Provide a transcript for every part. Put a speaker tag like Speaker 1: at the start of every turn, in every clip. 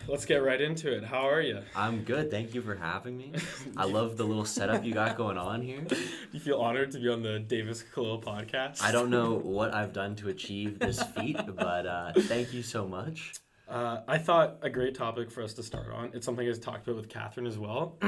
Speaker 1: let's get right into it. How are you?
Speaker 2: I'm good. Thank you for having me. I love the little setup you got going on here.
Speaker 1: You feel honored to be on the Davis Khalil podcast?
Speaker 2: I don't know what I've done to achieve this feat, but thank you so much.
Speaker 1: I thought a great topic for us to start on. It's something I talked about with Catherine as well.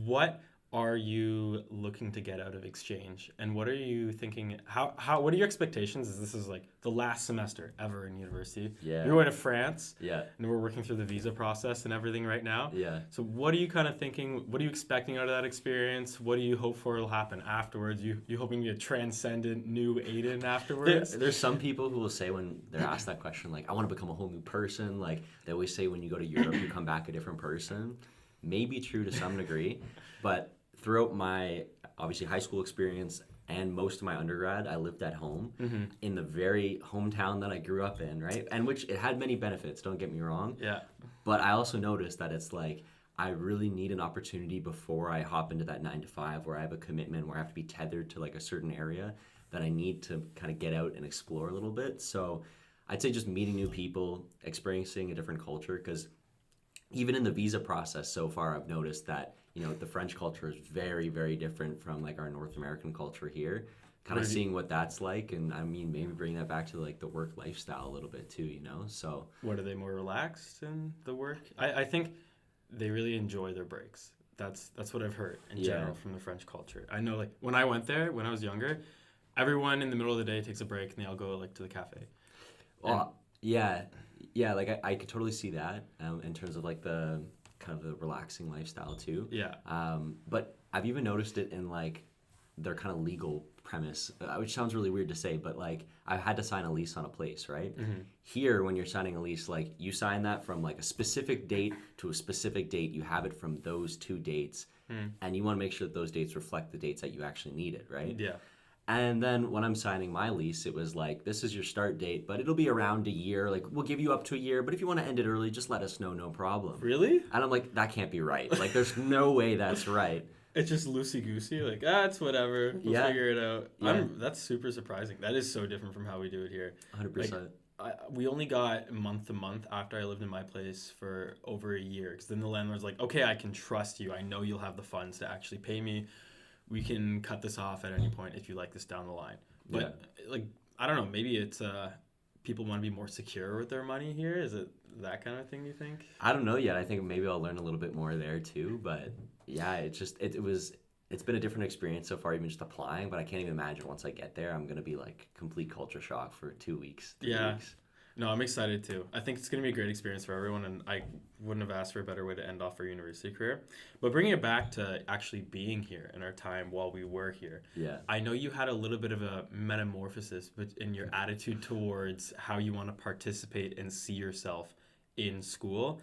Speaker 1: What are you looking to get out of exchange, and what are you thinking? What are your expectations? As this is like the last semester ever in university.
Speaker 2: Yeah.
Speaker 1: You're going to France.
Speaker 2: Yeah.
Speaker 1: And we're working through the visa process and everything right now.
Speaker 2: Yeah.
Speaker 1: So what are you kind of thinking? What are you expecting out of that experience? What do you hope for will happen afterwards? You hoping to transcendent new Aidan afterwards?
Speaker 2: There's some people who will say when they're asked that question, like, I want to become a whole new person. Like, they always say when you go to Europe, you come back a different person. Maybe true to some degree, but throughout my, obviously, high school experience and most of my undergrad, I lived at home in the very hometown that I grew up in, right? And which it had many benefits, don't get me wrong.
Speaker 1: Yeah.
Speaker 2: But I also noticed that it's like, I really need an opportunity before I hop into that 9 to 5 where I have a commitment, where I have to be tethered to like a certain area that I need to kind of get out and explore a little bit. So I'd say just meeting new people, experiencing a different culture, because even in the visa process so far, I've noticed that, you know, the French culture is very, very different from like our North American culture here. Kind of seeing what that's like, and I mean, maybe bring that back to like the work lifestyle a little bit too, you know? So
Speaker 1: what, are they more relaxed in the work? I think they really enjoy their breaks. That's what I've heard in general from the French culture. I know, like, when I went there when I was younger, everyone in the middle of the day takes a break and they all go like to the cafe.
Speaker 2: Well, yeah, like I could totally see that in terms of like the kind of the relaxing lifestyle too.
Speaker 1: Yeah.
Speaker 2: But I've even noticed it in like their kind of legal premise, which sounds really weird to say, but like I had to sign a lease on a place, right? Mm-hmm. Here, when you're signing a lease, like you sign that from like a specific date to a specific date. You have it from those two dates, and you want to make sure that those dates reflect the dates that you actually need it, right?
Speaker 1: Yeah.
Speaker 2: And then when I'm signing my lease, it was like, this is your start date, but it'll be around a year. Like, we'll give you up to a year, but if you want to end it early, just let us know, no problem.
Speaker 1: Really?
Speaker 2: And I'm like, that can't be right. Like, there's no way that's right.
Speaker 1: It's just loosey-goosey, like, it's whatever. We'll figure it out.
Speaker 2: Yeah.
Speaker 1: That's super surprising. That is so different from how we do it here.
Speaker 2: 100%.
Speaker 1: Like, we only got month to month after I lived in my place for over a year. Because then the landlord's like, okay, I can trust you. I know you'll have the funds to actually pay me. We can cut this off at any point if you like this down the line. But, like, I don't know. Maybe it's people want to be more secure with their money here. Is it that kind of thing, you think?
Speaker 2: I don't know yet. I think maybe I'll learn a little bit more there, too. But, yeah, it's been a different experience so far, even just applying. But I can't even imagine once I get there, I'm going to be, like, complete culture shock for 2 weeks, 3 weeks.
Speaker 1: No, I'm excited too. I think it's going to be a great experience for everyone, and I wouldn't have asked for a better way to end off our university career. But bringing it back to actually being here in our time while we were here, I know you had a little bit of a metamorphosis in your attitude towards how you want to participate and see yourself in school.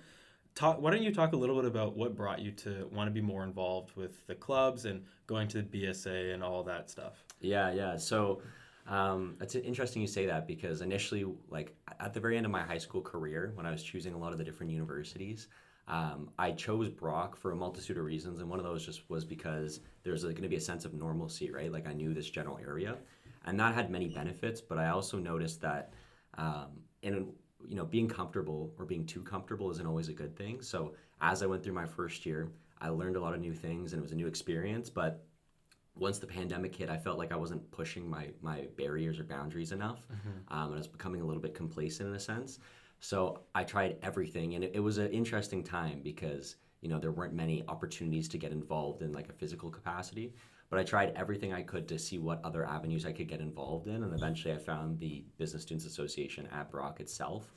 Speaker 1: Why don't you talk a little bit about what brought you to want to be more involved with the clubs and going to the BSA and all that stuff?
Speaker 2: Yeah. So it's interesting you say that, because initially, like at the very end of my high school career, when I was choosing a lot of the different universities, I chose Brock for a multitude of reasons, and one of those just was because there's going to be a sense of normalcy, right? Like I knew this general area, and that had many benefits. But I also noticed that being comfortable or being too comfortable isn't always a good thing. So as I went through my first year, I learned a lot of new things, and it was a new experience. But once the pandemic hit, I felt like I wasn't pushing my barriers or boundaries enough. I was becoming a little bit complacent in a sense. So I tried everything, and it was an interesting time because, you know, there weren't many opportunities to get involved in like a physical capacity. But I tried everything I could to see what other avenues I could get involved in, and eventually I found the Business Students Association at Brock itself.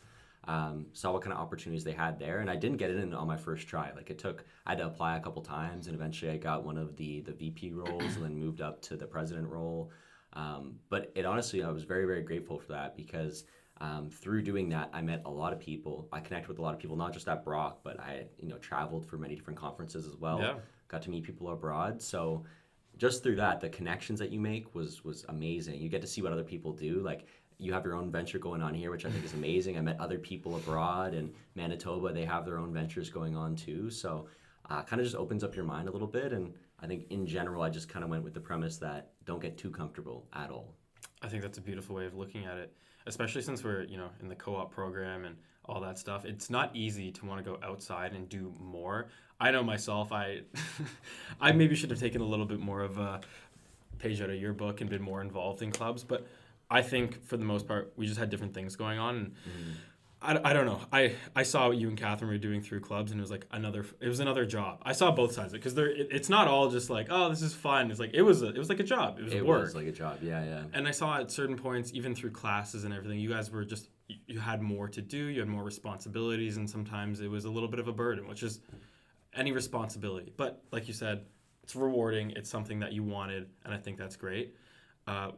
Speaker 2: Saw what kind of opportunities they had there, and I didn't get it in on my first try. Like I had to apply a couple times, and eventually I got one of the VP roles, and then moved up to the president role. But it honestly, I was very, very grateful for that, because through doing that, I met a lot of people. I connected with a lot of people, not just at Brock, but I traveled for many different conferences as well.
Speaker 1: Yeah.
Speaker 2: Got to meet people abroad. So just through that, the connections that you make was amazing. You get to see what other people do. Like, you have your own venture going on here, which I think is amazing. I met other people abroad in Manitoba. They have their own ventures going on too. So kind of just opens up your mind a little bit. And I think in general, I just kind of went with the premise that don't get too comfortable at all.
Speaker 1: I think that's a beautiful way of looking at it, especially since we're, in the co-op program and all that stuff. It's not easy to want to go outside and do more. I know myself, I maybe should have taken a little bit more of a page out of your book and been more involved in clubs, but I think for the most part, we just had different things going on. And I don't know. I saw what you and Catherine were doing through clubs, and it was like another job. I saw both sides of it, because it's not all just like, oh, this is fun. It's like it was like a job. It was work. It was
Speaker 2: like a job. Yeah.
Speaker 1: And I saw at certain points, even through classes and everything, you guys were just, you had more to do. You had more responsibilities, and sometimes it was a little bit of a burden, which is any responsibility. But like you said, it's rewarding. It's something that you wanted, and I think that's great.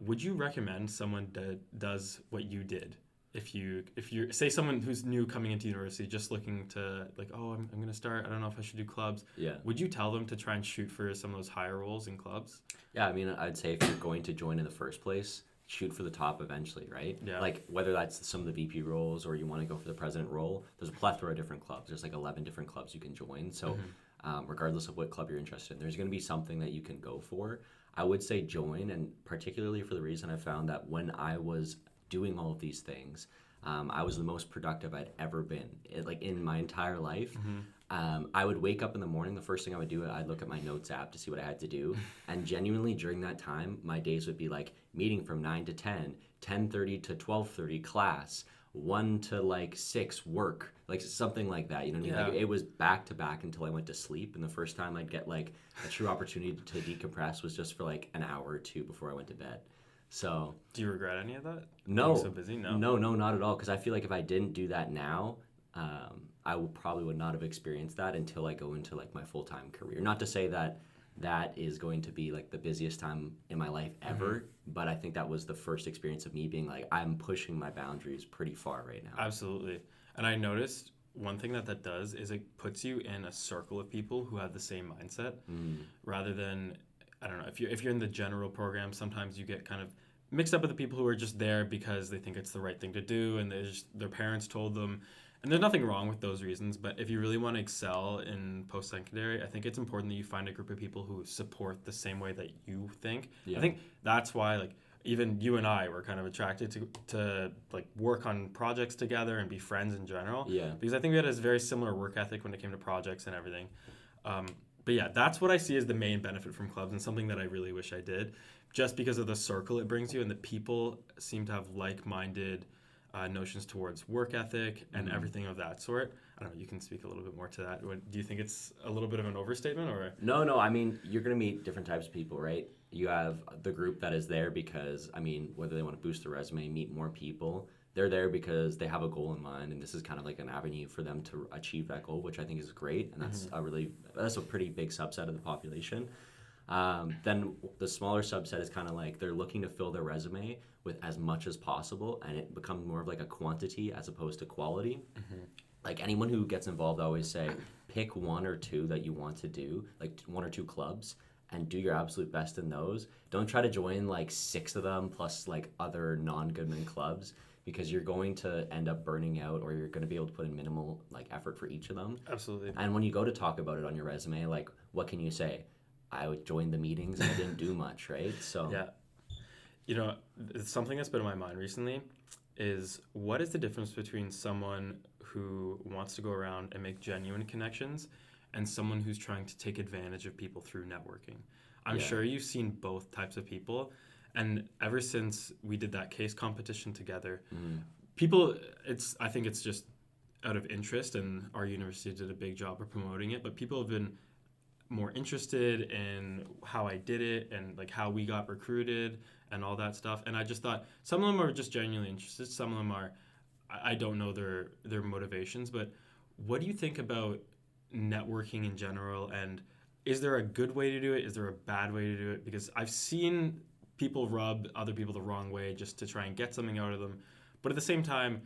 Speaker 1: Would you recommend someone that does what you did? If you're say someone who's new coming into university, just looking to like, oh, I'm going to start, I don't know if I should do clubs.
Speaker 2: Yeah.
Speaker 1: Would you tell them to try and shoot for some of those higher roles in clubs?
Speaker 2: Yeah, I mean, I'd say if you're going to join in the first place, shoot for the top eventually, right?
Speaker 1: Yeah.
Speaker 2: Like whether that's some of the VP roles or you want to go for the president role, there's a plethora of different clubs. There's like 11 different clubs you can join. So regardless of what club you're interested in, there's going to be something that you can go for. I would say join, and particularly for the reason I found that when I was doing all of these things, I was the most productive I'd ever been, like in my entire life. I would wake up in the morning. The first thing I would do, I'd look at my notes app to see what I had to do. And genuinely during that time, my days would be like meeting from 9 to 10, 10:30 to 12:30 class, 1 to like 6 work, like something like that. You know what I mean?
Speaker 1: Yeah.
Speaker 2: Like it was back to back until I went to sleep. And the first time I'd get like a true opportunity to decompress was just for like an hour or two before I went to bed. So,
Speaker 1: do you regret any of that?
Speaker 2: No.
Speaker 1: Being so busy? No,
Speaker 2: not at all. Because I feel like if I didn't do that now, I probably would not have experienced that until I go into like my full-time career. Not to say that that is going to be like the busiest time in my life ever, but I think that was the first experience of me being like, I'm pushing my boundaries pretty far right now.
Speaker 1: Absolutely. And I noticed one thing that does is it puts you in a circle of people who have the same mindset, rather than, I don't know, if you're in the general program, sometimes you get kind of mixed up with the people who are just there because they think it's the right thing to do, and their parents told them. And there's nothing wrong with those reasons, but if you really want to excel in post-secondary, I think it's important that you find a group of people who support the same way that you think. Yeah. I think that's why, like, even you and I were kind of attracted to like work on projects together and be friends in general.
Speaker 2: Yeah.
Speaker 1: Because I think we had a very similar work ethic when it came to projects and everything. But yeah, that's what I see as the main benefit from clubs, and something that I really wish I did, just because of the circle it brings you, and the people seem to have like-minded notions towards work ethic and everything of that sort. I don't know, you can speak a little bit more to that. Do you think it's a little bit of an overstatement, or?
Speaker 2: No, I mean, you're going to meet different types of people, right? You have the group that is there because, I mean, whether they want to boost their resume, meet more people, they're there because they have a goal in mind, and this is kind of like an avenue for them to achieve that goal, which I think is great, and that's a pretty big subset of the population. Then the smaller subset is kind of like they're looking to fill their resume with as much as possible, and it becomes more of like a quantity as opposed to quality. Like anyone who gets involved, I always say, pick 1 or 2 that you want to do, like 1 or 2 clubs, and do your absolute best in those. Don't try to join like 6 of them plus like other non-Goodman clubs, because you're going to end up burning out, or you're going to be able to put in minimal like effort for each of them.
Speaker 1: Absolutely.
Speaker 2: And when you go to talk about it on your resume, like what can you say? I would join the meetings and I didn't do much, right? So
Speaker 1: yeah. You know, it's something that's been in my mind recently is, what is the difference between someone who wants to go around and make genuine connections and someone who's trying to take advantage of people through networking? I'm sure you've seen both types of people. And ever since we did that case competition together, people, I think it's just out of interest, and our university did a big job of promoting it, but people have been more interested in how I did it and like how we got recruited and all that stuff. And I just thought some of them are just genuinely interested. Some of them are, I don't know their motivations, but what do you think about networking in general? And is there a good way to do it? Is there a bad way to do it? Because I've seen people rub other people the wrong way just to try and get something out of them. But at the same time,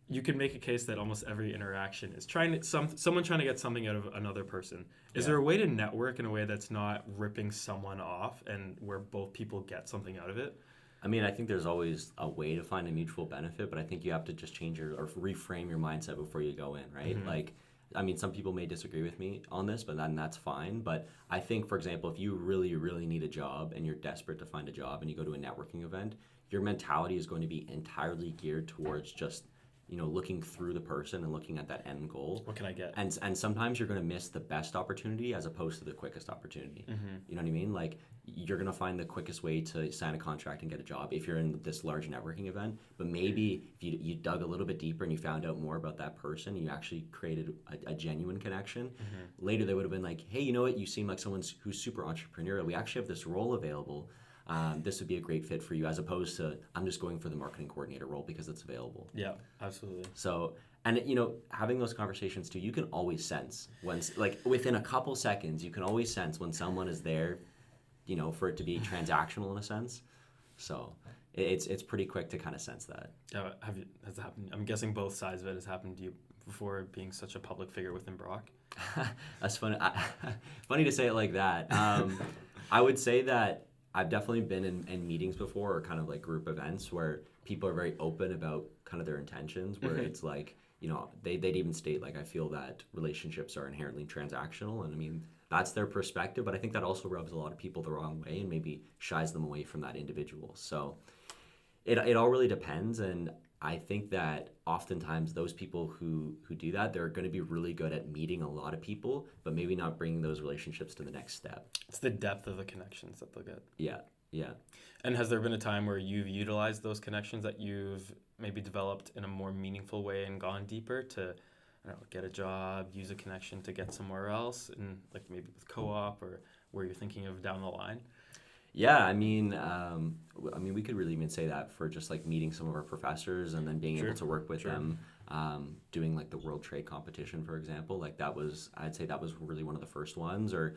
Speaker 1: you can make a case that almost every interaction is someone trying to get something out of another person. Is there a way to network in a way that's not ripping someone off, and where both people get something out of it?
Speaker 2: I mean, I think there's always a way to find a mutual benefit, but I think you have to just change or reframe your mindset before you go in, right? Like, I mean, some people may disagree with me on this, but then that's fine. But I think, for example, if you really, really need a job and you're desperate to find a job and you go to a networking event, your mentality is going to be entirely geared towards just looking through the person and looking at that end goal.
Speaker 1: What can I get?
Speaker 2: And sometimes you're going to miss the best opportunity as opposed to the quickest opportunity. You know what I mean? Like, you're going to find the quickest way to sign a contract and get a job if you're in this large networking event. But maybe if you dug a little bit deeper and you found out more about that person, you actually created a genuine connection. Later, they would have been like, hey, you know what? You seem like someone who's super entrepreneurial. We actually have this role available. This would be a great fit for you, as opposed to I'm just going for the marketing coordinator role because it's available.
Speaker 1: Yeah, absolutely.
Speaker 2: So, and having those conversations too, you can always sense when, like, within a couple seconds, you can always sense when someone is there, for it to be transactional in a sense. So it's pretty quick to kind of sense that.
Speaker 1: Yeah, has it happened? I'm guessing both sides of it has happened to you before, being such a public figure within Brock.
Speaker 2: That's funny. Funny to say it like that. I would say that I've definitely been in meetings before, or kind of like group events where people are very open about kind of their intentions, where it's like, they'd even state, like, I feel that relationships are inherently transactional. And I mean, that's their perspective, but I think that also rubs a lot of people the wrong way and maybe shies them away from that individual. So it all really depends. And I think that oftentimes those people who do that, they're going to be really good at meeting a lot of people, but maybe not bringing those relationships to the next step.
Speaker 1: It's the depth of the connections that they'll get.
Speaker 2: Yeah.
Speaker 1: And has there been a time where you've utilized those connections that you've maybe developed in a more meaningful way and gone deeper to, get a job, use a connection to get somewhere else, and like maybe with co-op or where you're thinking of down the line?
Speaker 2: Yeah, I mean, we could really even say that for just like meeting some of our professors and then being able to work with them, doing like the World Trade Competition, for example. Like I'd say that was really one of the first ones. Or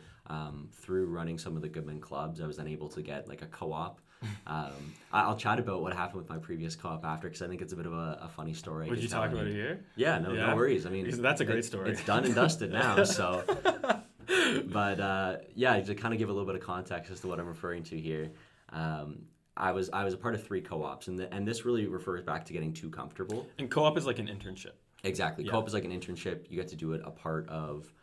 Speaker 2: through running some of the Goodman clubs, I was then able to get like a co-op. I'll chat about what happened with my previous co-op after, because I think it's a bit of a funny story.
Speaker 1: Would you talk about it here?
Speaker 2: Yeah, no worries. I mean,
Speaker 1: because that's a great story.
Speaker 2: It's done and dusted now, so. But to kind of give a little bit of context as to what I'm referring to here, I was a part of 3 co-ops, and this really refers back to getting too comfortable.
Speaker 1: And co-op is like an internship.
Speaker 2: Exactly. Yeah. Co-op is like an internship. You get to do it a part of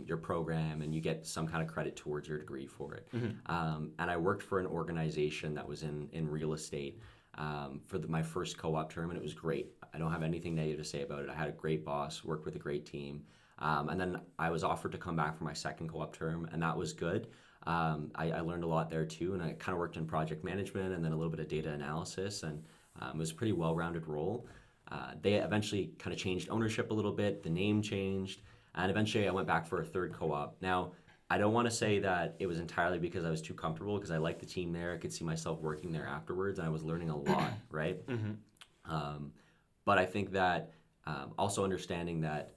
Speaker 2: your program, and you get some kind of credit towards your degree for it. And I worked for an organization that was in real estate for my first co-op term, and it was great. I don't have anything negative to say about it. I had a great boss, worked with a great team. And then I was offered to come back for my second co-op term, and that was good. I learned a lot there too, and I kind of worked in project management and then a little bit of data analysis, and it was a pretty well-rounded role. They eventually kind of changed ownership a little bit, the name changed, and eventually I went back for a third co-op. Now, I don't want to say that it was entirely because I was too comfortable, because I liked the team there. I could see myself working there afterwards, and I was learning a lot, right? But I think that also understanding that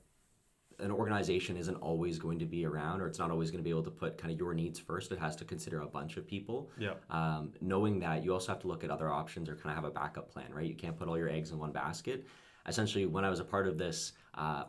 Speaker 2: an organization isn't always going to be around, or it's not always going to be able to put kind of your needs first. It has to consider a bunch of people.
Speaker 1: Yeah.
Speaker 2: Knowing that, you also have to look at other options or kind of have a backup plan, right? You can't put all your eggs in one basket. Essentially, when I was a part of this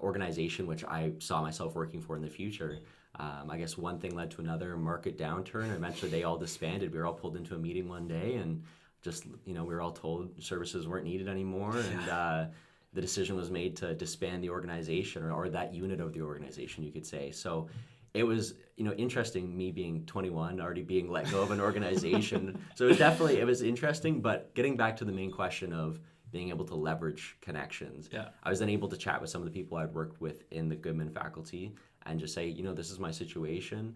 Speaker 2: organization, which I saw myself working for in the future, I guess one thing led to another, market downturn, and eventually they all disbanded. We were all pulled into a meeting one day, and just, we were all told services weren't needed anymore, and the decision was made to disband the organization, or that unit of the organization, you could say. So it was, interesting, me being 21, already being let go of an organization. So it was interesting, but getting back to the main question of being able to leverage connections.
Speaker 1: Yeah.
Speaker 2: I was then able to chat with some of the people I'd worked with in the Goodman faculty and just say, this is my situation.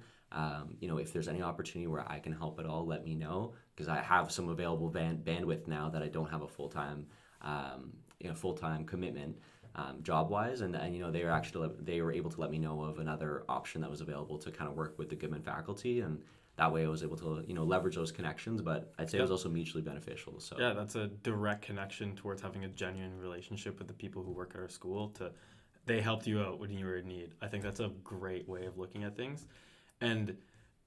Speaker 2: If there's any opportunity where I can help at all, let me know, because I have some available bandwidth now that I don't have a full-time commitment job-wise, and they were able to let me know of another option that was available to kind of work with the Goodman faculty, and that way I was able to leverage those connections. But I'd say it was also mutually beneficial. So
Speaker 1: yeah, that's a direct connection towards having a genuine relationship with the people who work at our school. They helped you out when you were in need. I think that's a great way of looking at things. And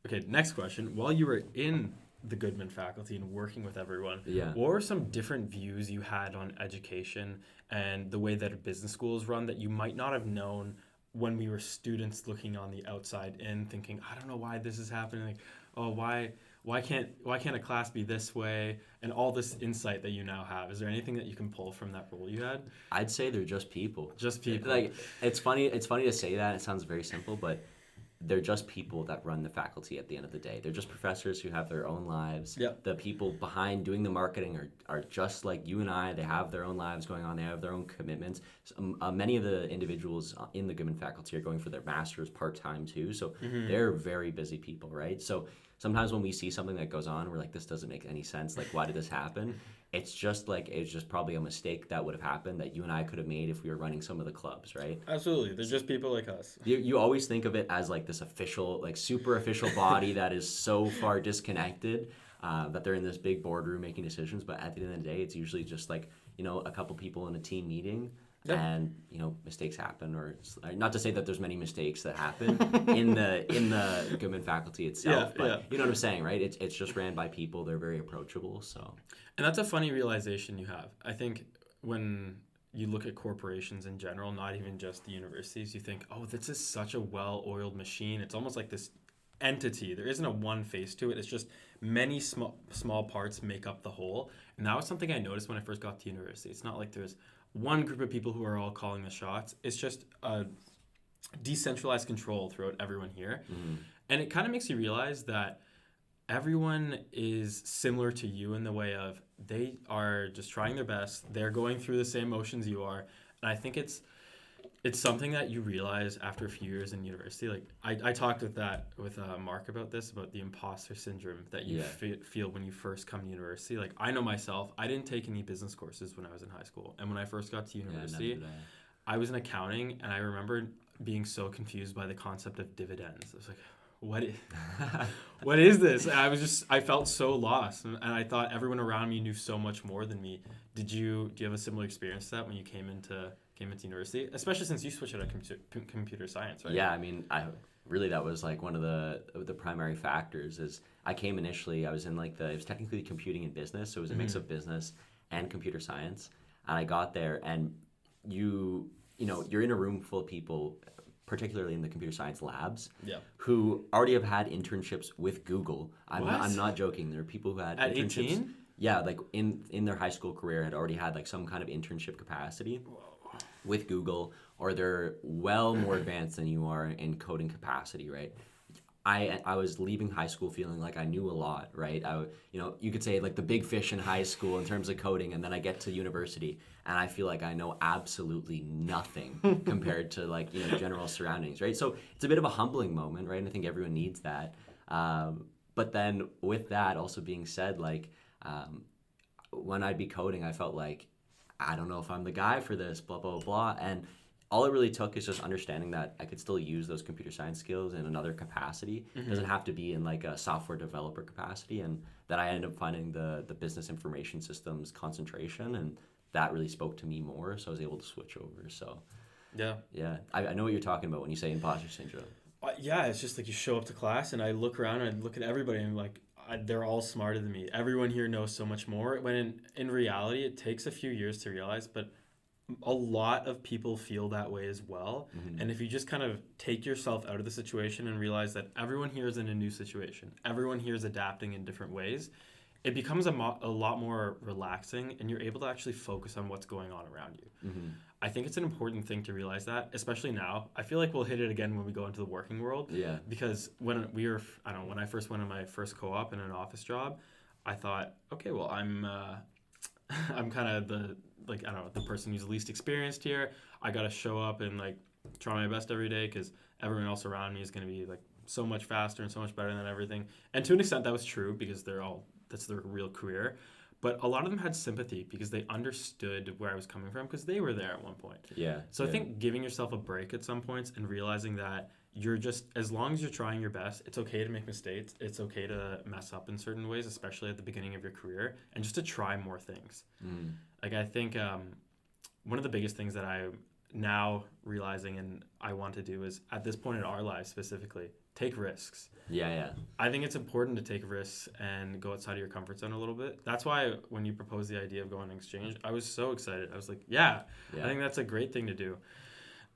Speaker 1: okay, next question: while you were in the Goodman faculty and working with everyone, what were some different views you had on education and the way that a business school is run that you might not have known when we were students looking on the outside in, thinking, I don't know why this is happening, like, oh, why can't a class be this way, and all this insight that you now have? Is there anything that you can pull from that role you had?
Speaker 2: I'd say they're just people.
Speaker 1: Just people.
Speaker 2: Like, it's funny to say that. It sounds very simple, but they're just people that run the faculty at the end of the day. They're just professors who have their own lives.
Speaker 1: Yep.
Speaker 2: The people behind doing the marketing are just like you and I. They have their own lives going on. They have their own commitments. Many of the individuals in the Goodman faculty are going for their master's part-time too. So they're very busy people, right? So sometimes when we see something that goes on, we're like, this doesn't make any sense. Like, why did this happen? It's just probably a mistake that would have happened that you and I could have made if we were running some of the clubs, right?
Speaker 1: Absolutely. They're just people like us.
Speaker 2: You always think of it as like this official, like super official body that is so far disconnected that they're in this big boardroom making decisions. But at the end of the day, it's usually just like, a couple people in a team meeting. Yep. And mistakes happen, or not to say that there's many mistakes that happen in the Goodman faculty itself, but you know what I'm saying, right? It's just ran by people. They're very approachable. So,
Speaker 1: and that's a funny realization you have. I think when you look at corporations in general, not even just the universities, you think, oh, this is such a well-oiled machine. It's almost like this entity. There isn't a one face to it. It's just many small parts make up the whole. And that was something I noticed when I first got to university. It's not like there's one group of people who are all calling the shots. It's just a decentralized control throughout everyone here. And it kind of makes you realize that everyone is similar to you in the way of they are just trying their best. They're going through the same motions you are. And I think it's something that you realize after a few years in university. Like I talked with Mark about this, about the imposter syndrome that you feel when you first come to university. Like, I know myself, I didn't take any business courses when I was in high school. And when I first got to university, I was in accounting, and I remember being so confused by the concept of dividends. I was like, what is this? And I felt so lost, and I thought everyone around me knew so much more than me. Do you have a similar experience to that when you came into university, especially since you switched out of computer science, right?
Speaker 2: Yeah, I mean, that was like one of the primary factors. Is I came initially, I was in it was technically computing and business, so it was a mix of business and computer science. And I got there, and you're in a room full of people, particularly in the computer science labs, who already have had internships with Google. I'm not joking. There are people who had
Speaker 1: at
Speaker 2: internships.
Speaker 1: 18?
Speaker 2: Yeah, like in their high school career had already had like some kind of internship capacity with Google, or they're well more advanced than you are in coding capacity, right? I was leaving high school feeling like I knew a lot, right? You could say like the big fish in high school in terms of coding, and then I get to university and I feel like I know absolutely nothing compared to general surroundings, right? So it's a bit of a humbling moment, right? And I think everyone needs that. But then with that also being said, when I'd be coding, I felt like, I don't know if I'm the guy for this, blah, blah, blah. And all it really took is just understanding that I could still use those computer science skills in another capacity. It doesn't have to be in like a software developer capacity. And that I ended up finding the business information systems concentration, and that really spoke to me more. So I was able to switch over. So yeah, I know what you're talking about when you say imposter syndrome.
Speaker 1: Yeah, it's just like you show up to class, and I look around and I look at everybody, and they're all smarter than me. Everyone here knows so much more. When in reality, it takes a few years to realize, but a lot of people feel that way as well. And if you just kind of take yourself out of the situation and realize that everyone here is in a new situation, everyone here is adapting in different ways, it becomes a lot more relaxing, and you're able to actually focus on what's going on around you. I think it's an important thing to realize that, especially now. I feel like we'll hit it again when we go into the working world. Yeah. Because when I first went on my first co-op in an office job, I thought, okay, well, I'm kind of the person who's least experienced here. I got to show up and try my best every day because everyone else around me is going to be so much faster and so much better than everything. And to an extent, that was true because that's their real career. But a lot of them had sympathy because they understood where I was coming from because they were there at one point. Yeah. So I think giving yourself a break at some points and realizing that as long as you're trying your best, it's okay to make mistakes. It's okay to mess up in certain ways, especially at the beginning of your career, and just to try more things. I think one of the biggest things that I'm now realizing and I want to do is, at this point in our lives specifically, take risks. Yeah. I think it's important to take risks and go outside of your comfort zone a little bit. That's why when you proposed the idea of going on exchange, I was so excited. I was like, I think that's a great thing to do.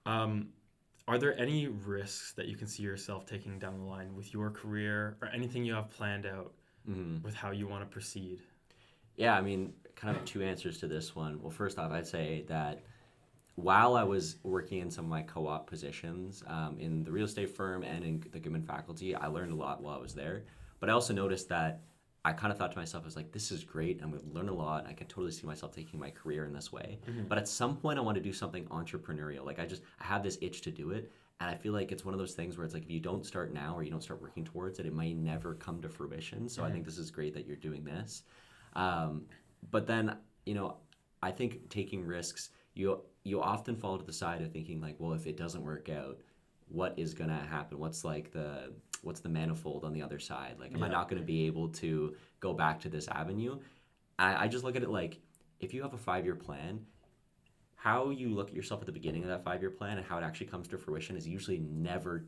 Speaker 1: Are there any risks that you can see yourself taking down the line with your career, or anything you have planned out with how you want to proceed?
Speaker 2: Yeah, I mean, kind of two answers to this one. Well, first off, I'd say that while I was working in some of my co-op positions in the real estate firm and in the Goodman faculty, I learned a lot while I was there. But I also noticed that I kind of thought to myself, I was like, this is great. I'm going to learn a lot. I can totally see myself taking my career in this way. But at some point, I want to do something entrepreneurial. Like I have this itch to do it. And I feel like it's one of those things where it's like, if you don't start now or you don't start working towards it, it might never come to fruition. So I think this is great that you're doing this. But then, I think taking risks, you often fall to the side of thinking like, well, if it doesn't work out, what is going to happen? What's the manifold on the other side? Like, am I not going to be able to go back to this avenue? I just look at it like, if you have a 5-year plan, how you look at yourself at the beginning of that 5-year plan and how it actually comes to fruition is usually never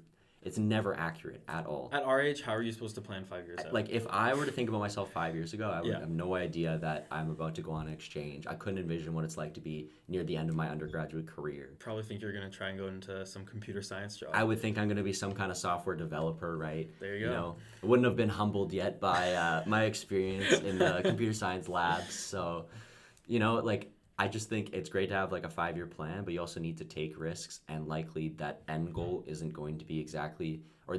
Speaker 2: accurate at all.
Speaker 1: At our age, how are you supposed to plan 5 years out?
Speaker 2: Like, if I were to think about myself 5 years ago, I would have no idea that I'm about to go on an exchange. I couldn't envision what it's like to be near the end of my undergraduate career.
Speaker 1: Probably think you're going to try and go into some computer science job.
Speaker 2: I would think I'm going to be some kind of software developer, right?
Speaker 1: There you go.
Speaker 2: I wouldn't have been humbled yet by my experience in the computer science labs. So, I just think it's great to have like a 5-year plan, but you also need to take risks, and likely that end goal isn't going to be exactly, or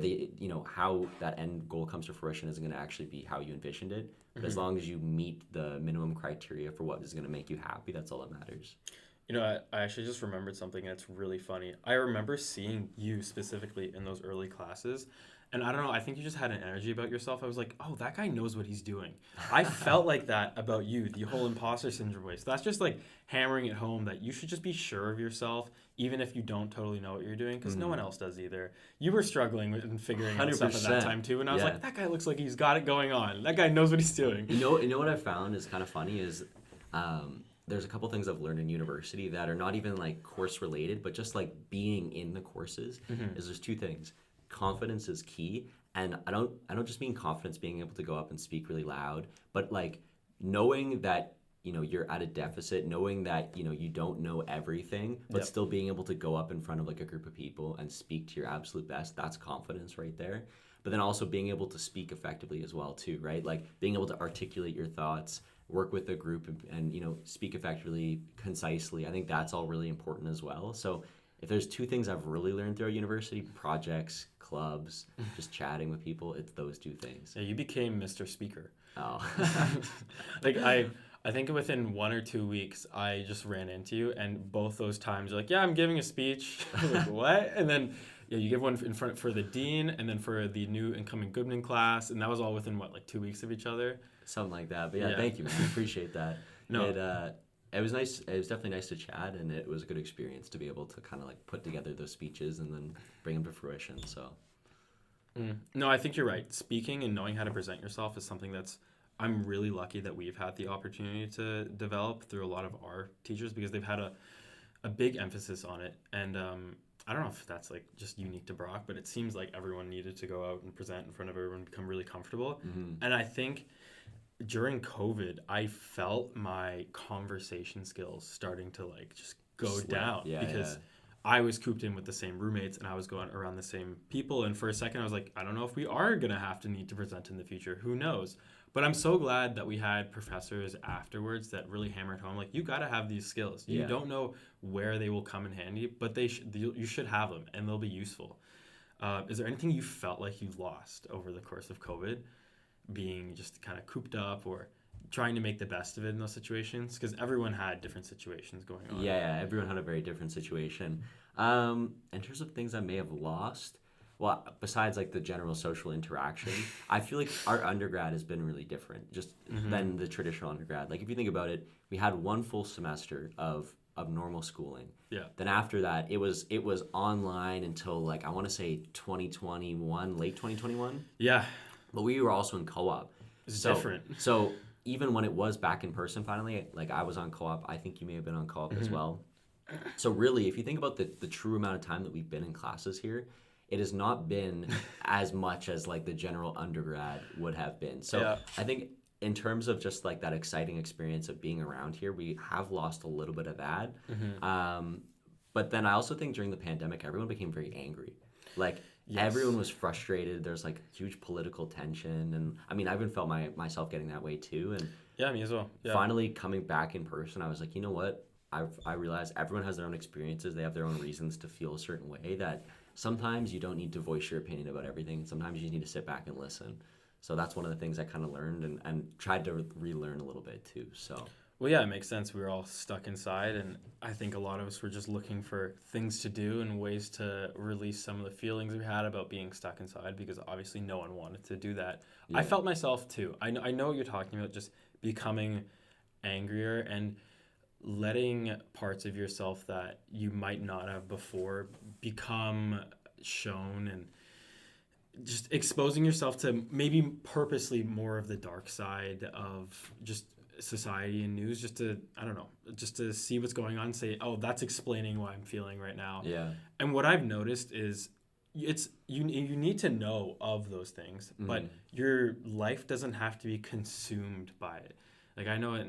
Speaker 2: how that end goal comes to fruition isn't going to actually be how you envisioned it. But as long as you meet the minimum criteria for what is going to make you happy, that's all that matters.
Speaker 1: I actually just remembered something, and it's really funny. I remember seeing you specifically in those early classes, and I don't know, I think you just had an energy about yourself. I was like, oh, that guy knows what he's doing. I felt like that about you, the whole imposter syndrome way. So that's just like hammering it home that you should just be sure of yourself, even if you don't totally know what you're doing, because no one else does either. You were struggling with and figuring out stuff at that time too, and I was like, that guy looks like he's got it going on. That guy knows what he's doing.
Speaker 2: You know what I found is kind of funny is there's a couple things I've learned in university that are not even like course related, but just like being in the courses is there's two things. Confidence is key, and I don't just mean confidence being able to go up and speak really loud, but like knowing that you're at a deficit, knowing that you don't know everything, but still being able to go up in front of like a group of people and speak to your absolute best. That's confidence right there. But then also being able to speak effectively as well too, right? Like being able to articulate your thoughts, work with a group, and speak effectively, concisely. I think that's all really important as well. So if there's two things I've really learned throughout university, projects, clubs, just chatting with people, it's those two things.
Speaker 1: Yeah, you became Mr. Speaker.
Speaker 2: Oh.
Speaker 1: Like I think within 1 or 2 weeks, I just ran into you, and both those times you're like, yeah, I'm giving a speech. I'm like, what? And then you give one in front for the dean, and then for the new incoming Goodman class, and that was all within 2 weeks of each other?
Speaker 2: Something like that. But yeah. Thank you, man. I appreciate that.
Speaker 1: No.
Speaker 2: It was nice. It was definitely nice to chat, and it was a good experience to be able to kind of like put together those speeches and then bring them to fruition. So,
Speaker 1: No, I think you're right. Speaking and knowing how to present yourself is something that's I'm really lucky that we've had the opportunity to develop through a lot of our teachers, because they've had a big emphasis on it. And I don't know if that's like just unique to Brock, but it seems like everyone needed to go out and present in front of everyone, become really comfortable. And I think during COVID, I felt my conversation skills starting to like just go down because I was cooped in with the same roommates and I was going around the same people. And for a second, I was like, I don't know if we are going to need to present in the future. Who knows? But I'm so glad that we had professors afterwards that really hammered home, like, you got to have these skills. You don't know where they will come in handy, but you should have them and they'll be useful. Is there anything you felt like you lost over the course of COVID, being just kind of cooped up or trying to make the best of it in those situations? Because everyone had different situations going on.
Speaker 2: Yeah, everyone had a very different situation. In terms of things I may have lost, well, besides like the general social interaction, I feel like our undergrad has been really different just than the traditional undergrad. Like if you think about it, we had one full semester of normal schooling. Yeah. Then after that, it was online until like I want to say 2021, late 2021.
Speaker 1: Yeah.
Speaker 2: But we were also in co-op.
Speaker 1: It's different.
Speaker 2: So even when it was back in person finally, like I was on co-op, I think you may have been on co-op as well. So really, if you think about the true amount of time that we've been in classes here, it has not been as much as like the general undergrad would have been. So I think in terms of just like that exciting experience of being around here, we have lost a little bit of that. But then I also think during the pandemic, everyone became very angry. Like everyone was frustrated. There's like huge political tension. And I mean, I even felt myself getting that way too. And
Speaker 1: yeah, me as well. Yeah.
Speaker 2: Finally coming back in person, I was like, you know what? I realize everyone has their own experiences. They have their own reasons to feel a certain way, that sometimes you don't need to voice your opinion about everything. Sometimes you just need to sit back and listen. So that's one of the things I kind of learned, and tried to relearn a little bit too. So.
Speaker 1: Well, yeah, it makes sense. We were all stuck inside, and I think a lot of us were just looking for things to do and ways to release some of the feelings we had about being stuck inside, because obviously no one wanted to do that. Yeah. I felt myself too. I know what you're talking about, just becoming angrier and letting parts of yourself that you might not have before become shown, and just exposing yourself to maybe purposely more of the dark side of just society and news, just to, I don't know, just to see what's going on and say, oh, that's explaining why I'm feeling right now.
Speaker 2: Yeah.
Speaker 1: And what I've noticed is it's you need to know of those things, but your life doesn't have to be consumed by it. Like, I know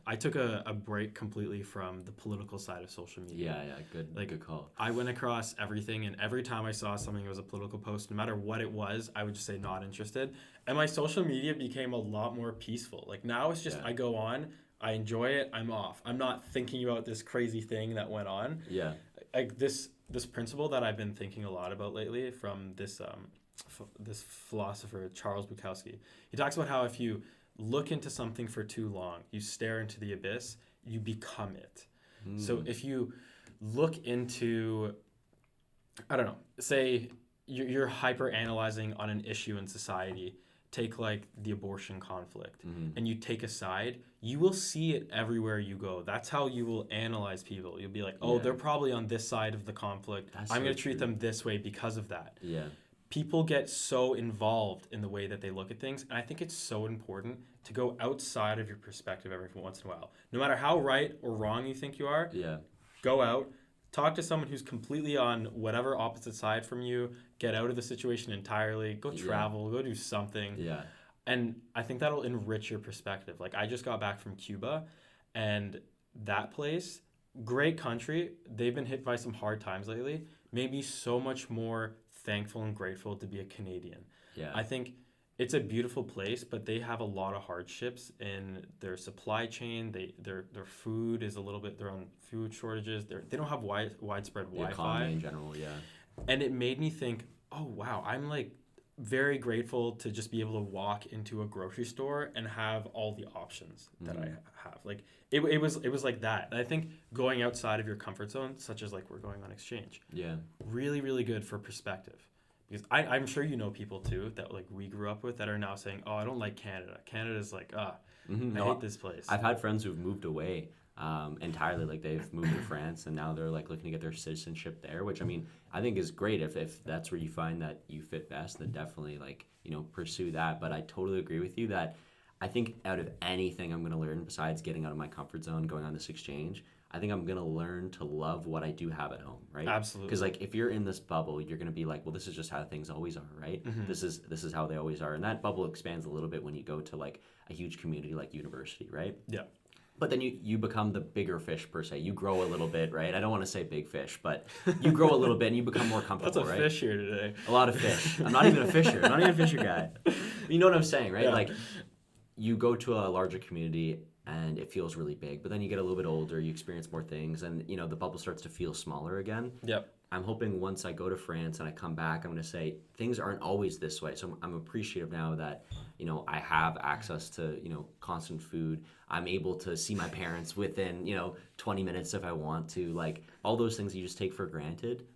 Speaker 1: I took a break completely from the political side of social media.
Speaker 2: Yeah, good call.
Speaker 1: I went across everything, and every time I saw something that was a political post, no matter what it was, I would just say not interested. And my social media became a lot more peaceful. Like, now it's just, I go on, I enjoy it, I'm off. I'm not thinking about this crazy thing that went on.
Speaker 2: Yeah.
Speaker 1: Like, this principle that I've been thinking a lot about lately from this philosopher, Charles Bukowski. He talks about how if you look into something for too long, you stare into the abyss, you become it. So if you look into, I don't know, say you're hyper analyzing on an issue in society, take like the abortion conflict, and you take a side, you will see it everywhere you go. That's how you will analyze people. You'll be like, oh, they're probably on this side of the conflict. I'm going to treat them this way because of that.
Speaker 2: Yeah.
Speaker 1: People get so involved in the way that they look at things, and I think it's so important to go outside of your perspective every once in a while. No matter how right or wrong you think you are, go out, talk to someone who's completely on whatever opposite side from you, get out of the situation entirely, go travel, go do something.
Speaker 2: Yeah.
Speaker 1: And I think that'll enrich your perspective. Like, I just got back from Cuba, and that place, great country, they've been hit by some hard times lately, made me so much more thankful and grateful to be a Canadian.
Speaker 2: Yeah.
Speaker 1: I think it's a beautiful place, but they have a lot of hardships in their supply chain. Their food is a little bit, they're on food shortages. They don't have widespread Wi-Fi.
Speaker 2: Economy in general, yeah.
Speaker 1: And it made me think, oh wow, I'm like very grateful to just be able to walk into a grocery store and have all the options that I have. Like it was like that. And I think going outside of your comfort zone, such as like we're going on exchange, really, really good for perspective. Because I'm sure you know people too that like we grew up with that are now saying, oh, I don't like Canada. Canada's like, I hate this place.
Speaker 2: I've had friends who've moved away entirely. Like they've moved to France and now they're like looking to get their citizenship there, which I mean, I think is great. If that's where you find that you fit best, then definitely like, pursue that. But I totally agree with you that I think out of anything I'm going to learn besides getting out of my comfort zone, going on this exchange, I think I'm going to learn to love what I do have at home, right?
Speaker 1: Absolutely.
Speaker 2: Because like if you're in this bubble, you're going to be like, well, this is just how things always are, right? This is how they always are. And that bubble expands a little bit when you go to like a huge community like university, right?
Speaker 1: Yeah.
Speaker 2: But then you become the bigger fish per se. You grow a little bit, right? I don't want to say big fish, but you grow a little bit and you become more comfortable,
Speaker 1: right?
Speaker 2: That's
Speaker 1: a fish here today.
Speaker 2: A lot of fish. I'm not even a fisher. I'm not even a fisher guy. You know what I'm saying, right? Yeah. Like you go to a larger community and it feels really big, but then you get a little bit older, you experience more things, and the bubble starts to feel smaller again.
Speaker 1: Yep.
Speaker 2: I'm hoping once I go to France and I come back, I'm going to say things aren't always this way. So I'm appreciative now that, I have access to, constant food. I'm able to see my parents within, 20 minutes if I want to. Like all those things you just take for granted.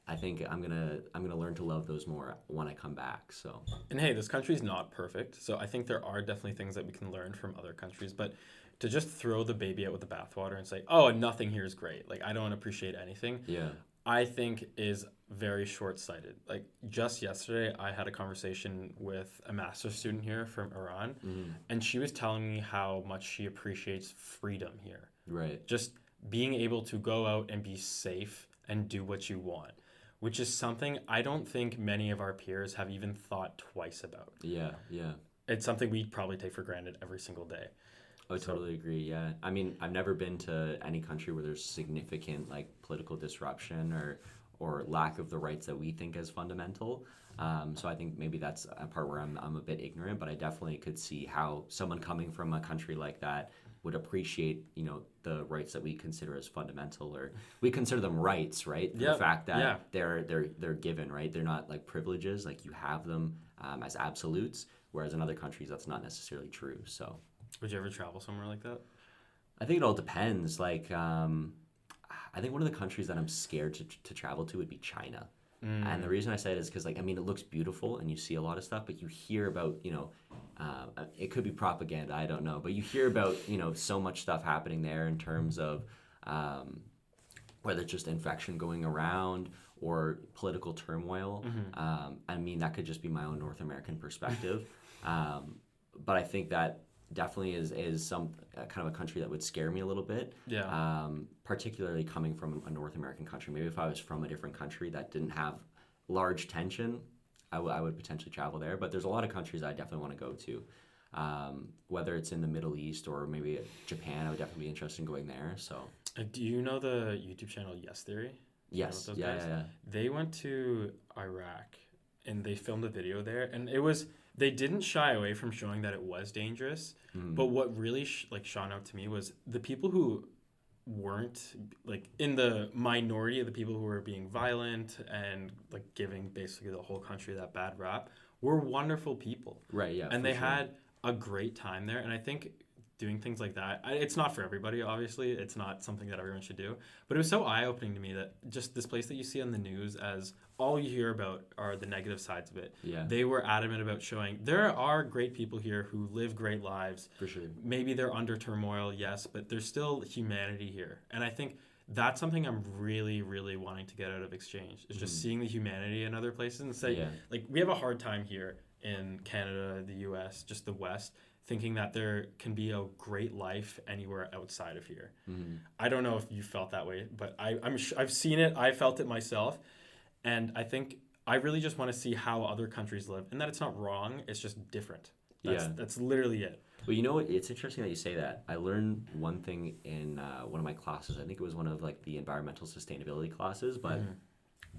Speaker 2: I think I'm gonna learn to love those more when I come back. So.
Speaker 1: And hey, this country's not perfect, so I think there are definitely things that we can learn from other countries. But to just throw the baby out with the bathwater and say, "Oh, nothing here is great," like I don't appreciate anything.
Speaker 2: Yeah.
Speaker 1: I think is very short-sighted. Like just yesterday, I had a conversation with a master's student here from Iran, and she was telling me how much she appreciates freedom here.
Speaker 2: Right.
Speaker 1: Just being able to go out and be safe and do what you want, which is something I don't think many of our peers have even thought twice about.
Speaker 2: Yeah.
Speaker 1: It's something we probably take for granted every single day.
Speaker 2: I totally agree, yeah. I mean, I've never been to any country where there's significant, like, political disruption or lack of the rights that we think as fundamental. So I think maybe that's a part where I'm a bit ignorant, but I definitely could see how someone coming from a country like that would appreciate, the rights that we consider as fundamental, or we consider them rights, right? The fact that they're given, right? They're not like privileges, like you have them as absolutes, whereas in other countries that's not necessarily true. So,
Speaker 1: would you ever travel somewhere like that?
Speaker 2: I think it all depends. Like, I think one of the countries that I'm scared to travel to would be China. And the reason I say it is because, like, I mean, it looks beautiful and you see a lot of stuff, but you hear about, it could be propaganda, I don't know, but you hear about, so much stuff happening there in terms of whether it's just infection going around or political turmoil. I mean, that could just be my own North American perspective. But I think that definitely is some kind of a country that would scare me a little bit. Particularly coming from a North American country. Maybe if I was from a different country that didn't have large tension, I would potentially travel there. But there's a lot of countries I definitely want to go to. Whether it's in the Middle East or maybe Japan, I would definitely be interested in going there. So,
Speaker 1: do you know the YouTube channel Yes Theory?
Speaker 2: Yes. Yeah.
Speaker 1: They went to Iraq and they filmed a video there, and they didn't shy away from showing that it was dangerous. But what really shone out to me was the people who weren't like in the minority of the people who were being violent and like giving basically the whole country that bad rap were wonderful people.
Speaker 2: Right. Yeah.
Speaker 1: And they had a great time there. And I think doing things like that, it's not for everybody, obviously. It's not something that everyone should do. But it was so eye-opening to me that just this place that you see on the news as all you hear about are the negative sides of it.
Speaker 2: Yeah.
Speaker 1: They were adamant about showing there are great people here who live great lives.
Speaker 2: For sure.
Speaker 1: Maybe they're under turmoil, yes, but there's still humanity here. And I think that's something I'm really, really wanting to get out of exchange. Is just seeing the humanity in other places and say, like, we have a hard time here in Canada, the U.S., just the West, thinking that there can be a great life anywhere outside of here. I don't know if you felt that way, but I've seen it. I felt it myself. And I think I really just want to see how other countries live, and that it's not wrong. It's just different. That's literally it.
Speaker 2: Well, you know what? It's interesting that you say that. I learned one thing in one of my classes. I think it was one of like the environmental sustainability classes, but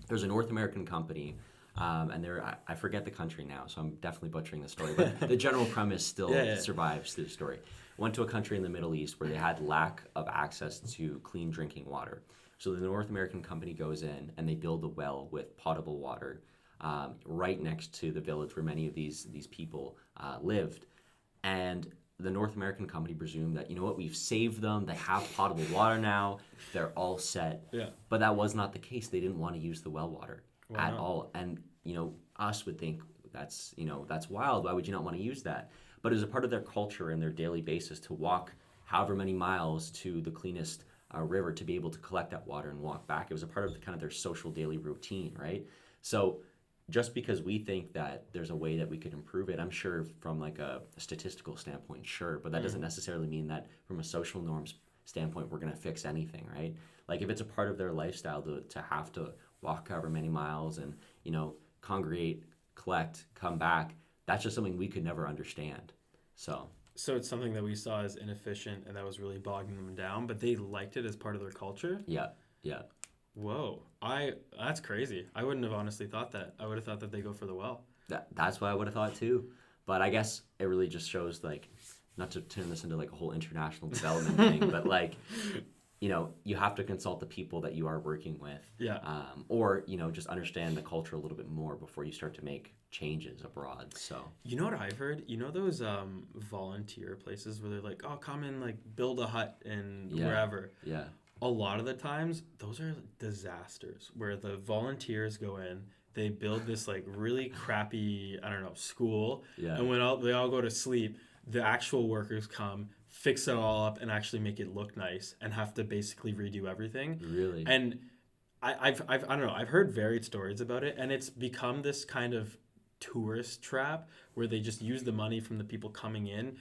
Speaker 2: there's a North American company, and I forget the country now, so I'm definitely butchering the story, but the general premise still survives through the story. Went to a country in the Middle East where they had lack of access to clean drinking water. So the North American company goes in and they build a well with potable water right next to the village where many of these people lived. And the North American company presumed that, we've saved them. They have potable water now. They're all set.
Speaker 1: Yeah.
Speaker 2: But that was not the case. They didn't want to use the well water at all. And, us would think that's wild. Why would you not want to use that? But it was a part of their culture and their daily basis to walk however many miles to the cleanest river to be able to collect that water and walk back. It was a part of kind of their social daily routine, right? So just because we think that there's a way that we could improve it, I'm sure from like a statistical standpoint, sure, but that doesn't necessarily mean that from a social norms standpoint, we're going to fix anything, right? Like if it's a part of their lifestyle to have to walk however many miles and, congregate, collect, come back, that's just something we could never understand. So
Speaker 1: it's something that we saw as inefficient and that was really bogging them down, but they liked it as part of their culture?
Speaker 2: Yeah.
Speaker 1: Whoa. That's crazy. I wouldn't have honestly thought that. I would have thought that they go for the well.
Speaker 2: That's what I would have thought too. But I guess it really just shows, like, not to turn this into like a whole international development thing, but like, you have to consult the people that you are working with.
Speaker 1: Yeah.
Speaker 2: Or, just understand the culture a little bit more before you start to make changes abroad. So
Speaker 1: you know what I've heard? Those volunteer places where they're like, oh, come and like build a hut in wherever.
Speaker 2: Yeah.
Speaker 1: A lot of the times those are disasters where the volunteers go in, they build this like really crappy, I don't know, school. Yeah. And when they all go to sleep, the actual workers come, fix it all up and actually make it look nice and have to basically redo everything.
Speaker 2: Really?
Speaker 1: And I don't know, I've heard varied stories about it, and it's become this kind of tourist trap where they just use the money from the people coming in,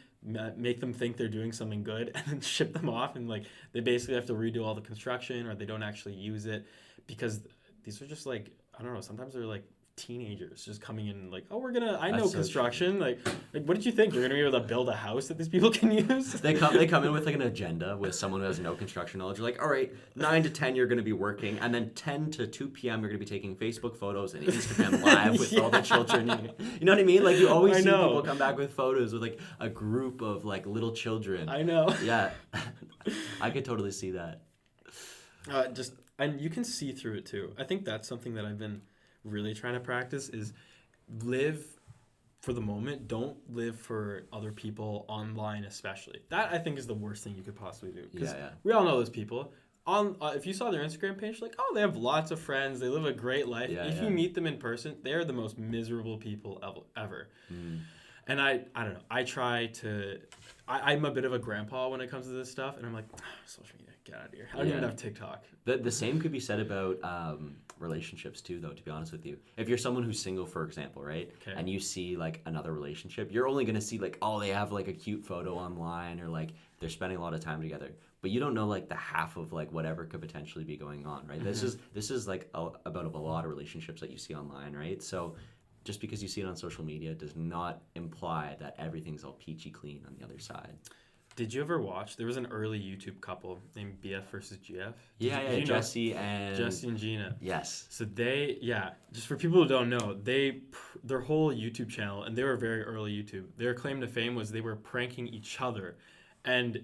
Speaker 1: make them think they're doing something good, and then ship them off, and like they basically have to redo all the construction, or they don't actually use it because these are just like, I don't know, sometimes they're like teenagers just coming in like, oh, I know
Speaker 2: That's so
Speaker 1: construction. Like, what did you think? You're going to be able to build a house that these people can use?
Speaker 2: They come in with like an agenda with someone who has no construction knowledge. You're like, all right, 9 to 10 you're going to be working, and then 10 to 2 p.m. you're going to be taking Facebook photos and Instagram live with all the children. You know what I mean? Like, you always see people come back with photos with like a group of like little children.
Speaker 1: I know.
Speaker 2: Yeah. I could totally see that.
Speaker 1: And you can see through it too. I think that's something that I've been really trying to practice is live for the moment. Don't live for other people online, especially. That I think is the worst thing you could possibly do. Because we all know those people. If you saw their Instagram page, like, oh, they have lots of friends. They live a great life. If you meet them in person, they're the most miserable people ever. And I don't know. I try to... I'm a bit of a grandpa when it comes to this stuff. And I'm like, social media, get out of here. I don't even have TikTok.
Speaker 2: The same could be said about relationships too, though, to be honest with you. If you're someone who's single, for example, right? Okay. And you see like another relationship, you're only going to see like, oh, they have like a cute photo online or like they're spending a lot of time together. But you don't know like the half of like whatever could potentially be going on, right? Mm-hmm. This is like about a lot of relationships that you see online, right? So just because you see it on social media does not imply that everything's all peachy clean on the other side.
Speaker 1: Did you ever watch? There was an early YouTube couple named BF versus GF.
Speaker 2: Jesse and
Speaker 1: Gina.
Speaker 2: Yes.
Speaker 1: So just for people who don't know, their whole YouTube channel, and they were very early YouTube. Their claim to fame was they were pranking each other, and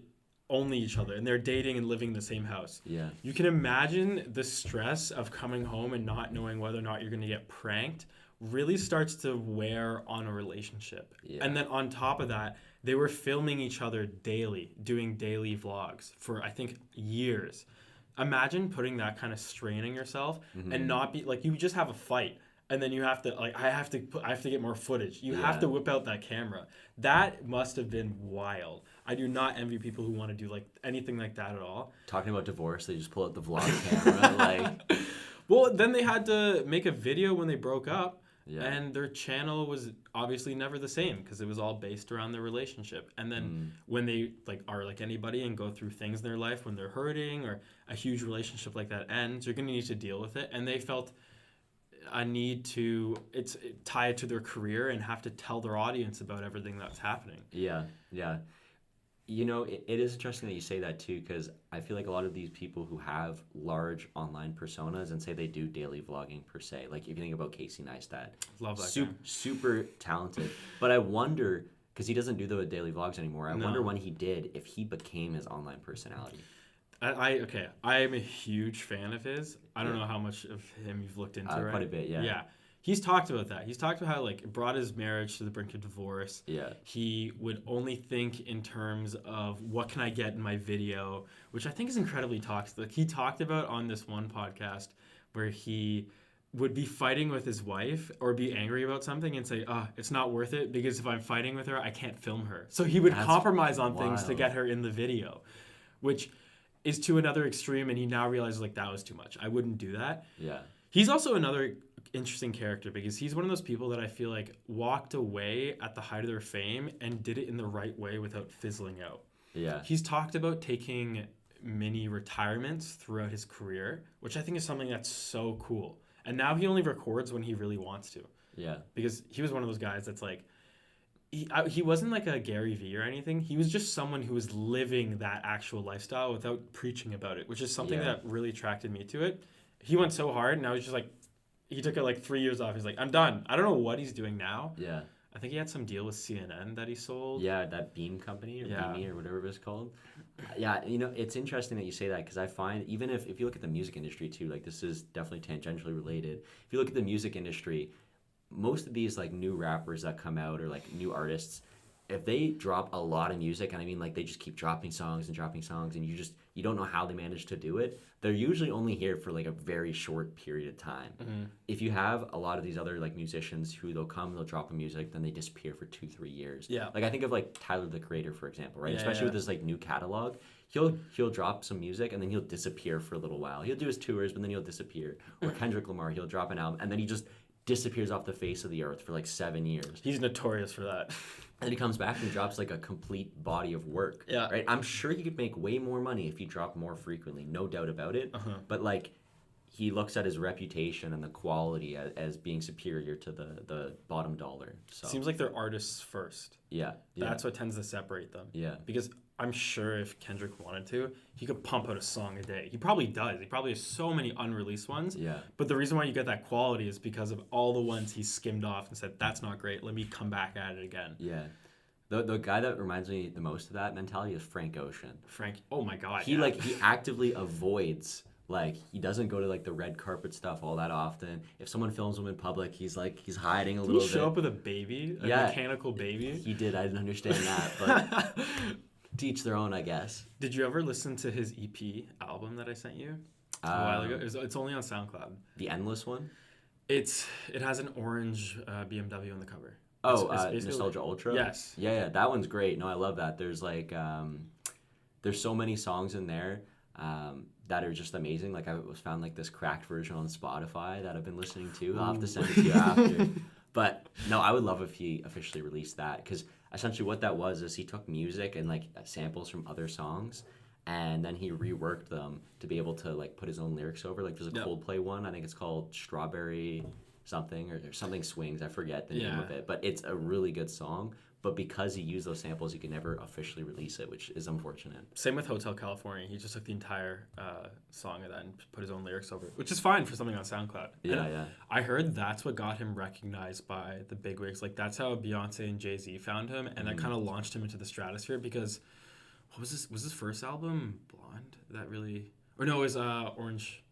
Speaker 1: only each other, and they're dating and living in the same house.
Speaker 2: Yeah.
Speaker 1: You can imagine the stress of coming home and not knowing whether or not you're going to get pranked really starts to wear on a relationship. Yeah. And then on top of that, they were filming each other daily, doing daily vlogs for, I think, years. Imagine putting that kind of strain on yourself and not be like, you just have a fight. And then you have to like, I have to get more footage. You have to whip out that camera. That must have been wild. I do not envy people who want to do like anything like that at all.
Speaker 2: Talking about divorce, they just pull out the vlog camera. Like,
Speaker 1: well, then they had to make a video when they broke up. Yeah. And their channel was obviously never the same because it was all based around their relationship. And then when they like are like anybody and go through things in their life when they're hurting or a huge relationship like that ends, you're going to need to deal with it. And they felt a need to tie it to their career and have to tell their audience about everything that's happening.
Speaker 2: Yeah. You know, it is interesting that you say that too, because I feel like a lot of these people who have large online personas and say they do daily vlogging per se, like if you think about Casey Neistat,
Speaker 1: love that guy.
Speaker 2: Super talented. But I wonder, because he doesn't do the daily vlogs anymore, I wonder when he did, if he became his online personality.
Speaker 1: I am a huge fan of his. I don't know how much of him you've looked into, right?
Speaker 2: Quite a bit, yeah.
Speaker 1: Yeah. He's talked about that. He's talked about how like it brought his marriage to the brink of divorce.
Speaker 2: Yeah.
Speaker 1: He would only think in terms of what can I get in my video, which I think is incredibly toxic. Like he talked about on this one podcast where he would be fighting with his wife or be angry about something and say, it's not worth it because if I'm fighting with her, I can't film her. So he would compromise on things to get her in the video, which is to another extreme. And he now realizes like that was too much. I wouldn't do that.
Speaker 2: Yeah.
Speaker 1: He's also another interesting character because he's one of those people that I feel like walked away at the height of their fame and did it in the right way without fizzling out.
Speaker 2: Yeah.
Speaker 1: He's talked about taking mini retirements throughout his career, which I think is something that's so cool. And now he only records when he really wants to.
Speaker 2: Yeah.
Speaker 1: Because he was one of those guys that's like, he wasn't like a Gary Vee or anything. He was just someone who was living that actual lifestyle without preaching about it, which is something that really attracted me to it. He went so hard and I was just like, he took it like 3 years off. He's like, I'm done. I don't know what he's doing now.
Speaker 2: Yeah.
Speaker 1: I think he had some deal with CNN that he sold.
Speaker 2: Yeah, that Beam company or Beamy or whatever it's called. Yeah, you know, it's interesting that you say that because I find even if you look at the music industry too, like this is definitely tangentially related. If you look at the music industry, most of these like new rappers that come out or like new artists, if they drop a lot of music, and I mean like they just keep dropping songs and you don't know how they manage to do it, they're usually only here for like a very short period of time. Mm-hmm. If you have a lot of these other like musicians who they'll drop a music, then they disappear for 2-3 years.
Speaker 1: Yeah.
Speaker 2: Like I think of like Tyler the Creator, for example, right? Especially with his like new catalog. He'll drop some music and then he'll disappear for a little while. He'll do his tours, but then he'll disappear. Or Kendrick Lamar, he'll drop an album and then he just disappears off the face of the earth for like 7 years.
Speaker 1: He's notorious for that.
Speaker 2: And he comes back and drops like a complete body of work.
Speaker 1: Yeah.
Speaker 2: Right? I'm sure you could make way more money if you drop more frequently, no doubt about it. Uh-huh. But like he looks at his reputation and the quality as being superior to the bottom dollar. So
Speaker 1: Seems like they're artists first.
Speaker 2: yeah.
Speaker 1: That's what tends to separate them.
Speaker 2: Yeah.
Speaker 1: Because I'm sure if Kendrick wanted to, he could pump out a song a day. He probably does. He probably has so many unreleased ones.
Speaker 2: Yeah.
Speaker 1: But the reason why you get that quality is because of all the ones he skimmed off and said, that's not great. Let me come back at it again.
Speaker 2: Yeah. The guy that reminds me the most of that mentality is Frank Ocean.
Speaker 1: Oh my God.
Speaker 2: He he actively avoids, like, he doesn't go to like the red carpet stuff all that often. If someone films him in public, he's hiding a little bit.
Speaker 1: Did he show up with a baby? A mechanical baby?
Speaker 2: He did. I didn't understand that, but to each their own, I guess.
Speaker 1: Did you ever listen to his EP album that I sent you a while ago? It's only on SoundCloud.
Speaker 2: The Endless one?
Speaker 1: It has an orange BMW on the cover.
Speaker 2: It's Nostalgia Ultra?
Speaker 1: Yes.
Speaker 2: Yeah, that one's great. No, I love that. There's there's so many songs in there that are just amazing. Like, I found like this cracked version on Spotify that I've been listening to. I'll have to send it to you after. But no, I would love if he officially released that, because essentially what that was is he took music and like samples from other songs, and then he reworked them to be able to like put his own lyrics over. Like, there's a Coldplay one, I think it's called Strawberry something or something Swings. I forget the name of it, but it's a really good song. But because he used those samples, he could never officially release it, which is unfortunate. Same
Speaker 1: with Hotel California. He just took the entire song of that and put his own lyrics over it, which is fine for something on SoundCloud.
Speaker 2: Yeah.
Speaker 1: I heard that's what got him recognized by the bigwigs. Like, that's how Beyonce and Jay-Z found him, and that kind of launched him into the stratosphere, because what was this? Was his first album Blonde? That really... Or no, it was Orange...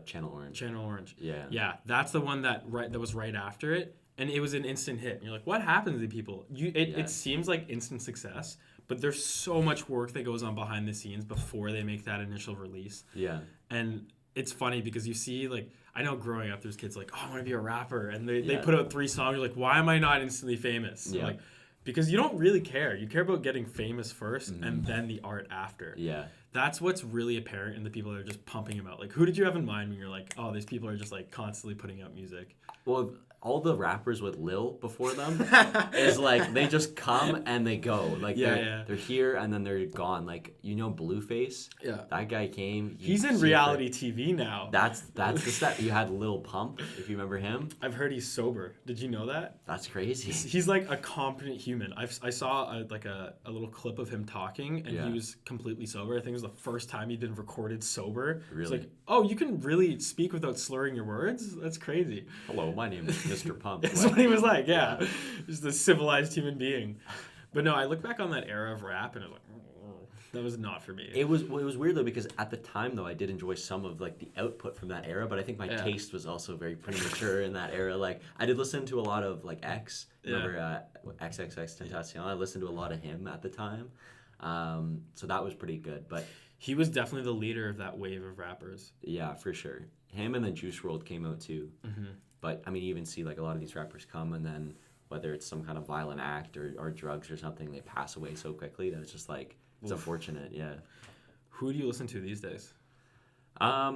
Speaker 2: Channel Orange.
Speaker 1: Channel Orange.
Speaker 2: Yeah.
Speaker 1: Yeah, that's the one that was right after it. And it was an instant hit. And you're like, what happens to people? It seems like instant success, but there's so much work that goes on behind the scenes before they make that initial release.
Speaker 2: Yeah.
Speaker 1: And it's funny because you see, like, I know growing up, there's kids like, oh, I want to be a rapper. And they put out 3 songs. You're like, why am I not instantly famous?
Speaker 2: Yeah.
Speaker 1: Like, because you don't really care. You care about getting famous first and then the art after.
Speaker 2: Yeah.
Speaker 1: That's what's really apparent in the people that are just pumping him out. Like, who did you have in mind when you're like, oh, these people are just like constantly putting out music?
Speaker 2: Well, all the rappers with Lil before them is like they just come and they go. Like they're here and then they're gone. Like, you know, Blueface.
Speaker 1: Yeah.
Speaker 2: That guy came.
Speaker 1: He's in reality TV now.
Speaker 2: That's the step. You had Lil Pump, if you remember him.
Speaker 1: I've heard he's sober. Did you know that?
Speaker 2: That's crazy.
Speaker 1: He's like a competent human. I saw a little clip of him talking, and he was completely sober. I think it was the first time he'd been recorded sober.
Speaker 2: Really?
Speaker 1: It's like, oh, you can really speak without slurring your words? That's crazy.
Speaker 2: Hello, my name is Mr. Pump.
Speaker 1: That's what he was like, yeah. Just a civilized human being. But no, I look back on that era of rap, and I was like, that was not for me.
Speaker 2: It was weird, though, because at the time, though, I did enjoy some of like the output from that era, but I think my taste was also very premature in that era. Like, I did listen to a lot of like X. Remember XXXTentacion? I listened to a lot of him at the time. So that was pretty good, but
Speaker 1: he was definitely the leader of that wave of rappers.
Speaker 2: Yeah, for sure. Him and then Juice WRLD came out too. Mm-hmm. But I mean, you even see like a lot of these rappers come, and then whether it's some kind of violent act or drugs or something, they pass away so quickly that it's just like, it's unfortunate. Yeah.
Speaker 1: Who do you listen to these days?
Speaker 2: I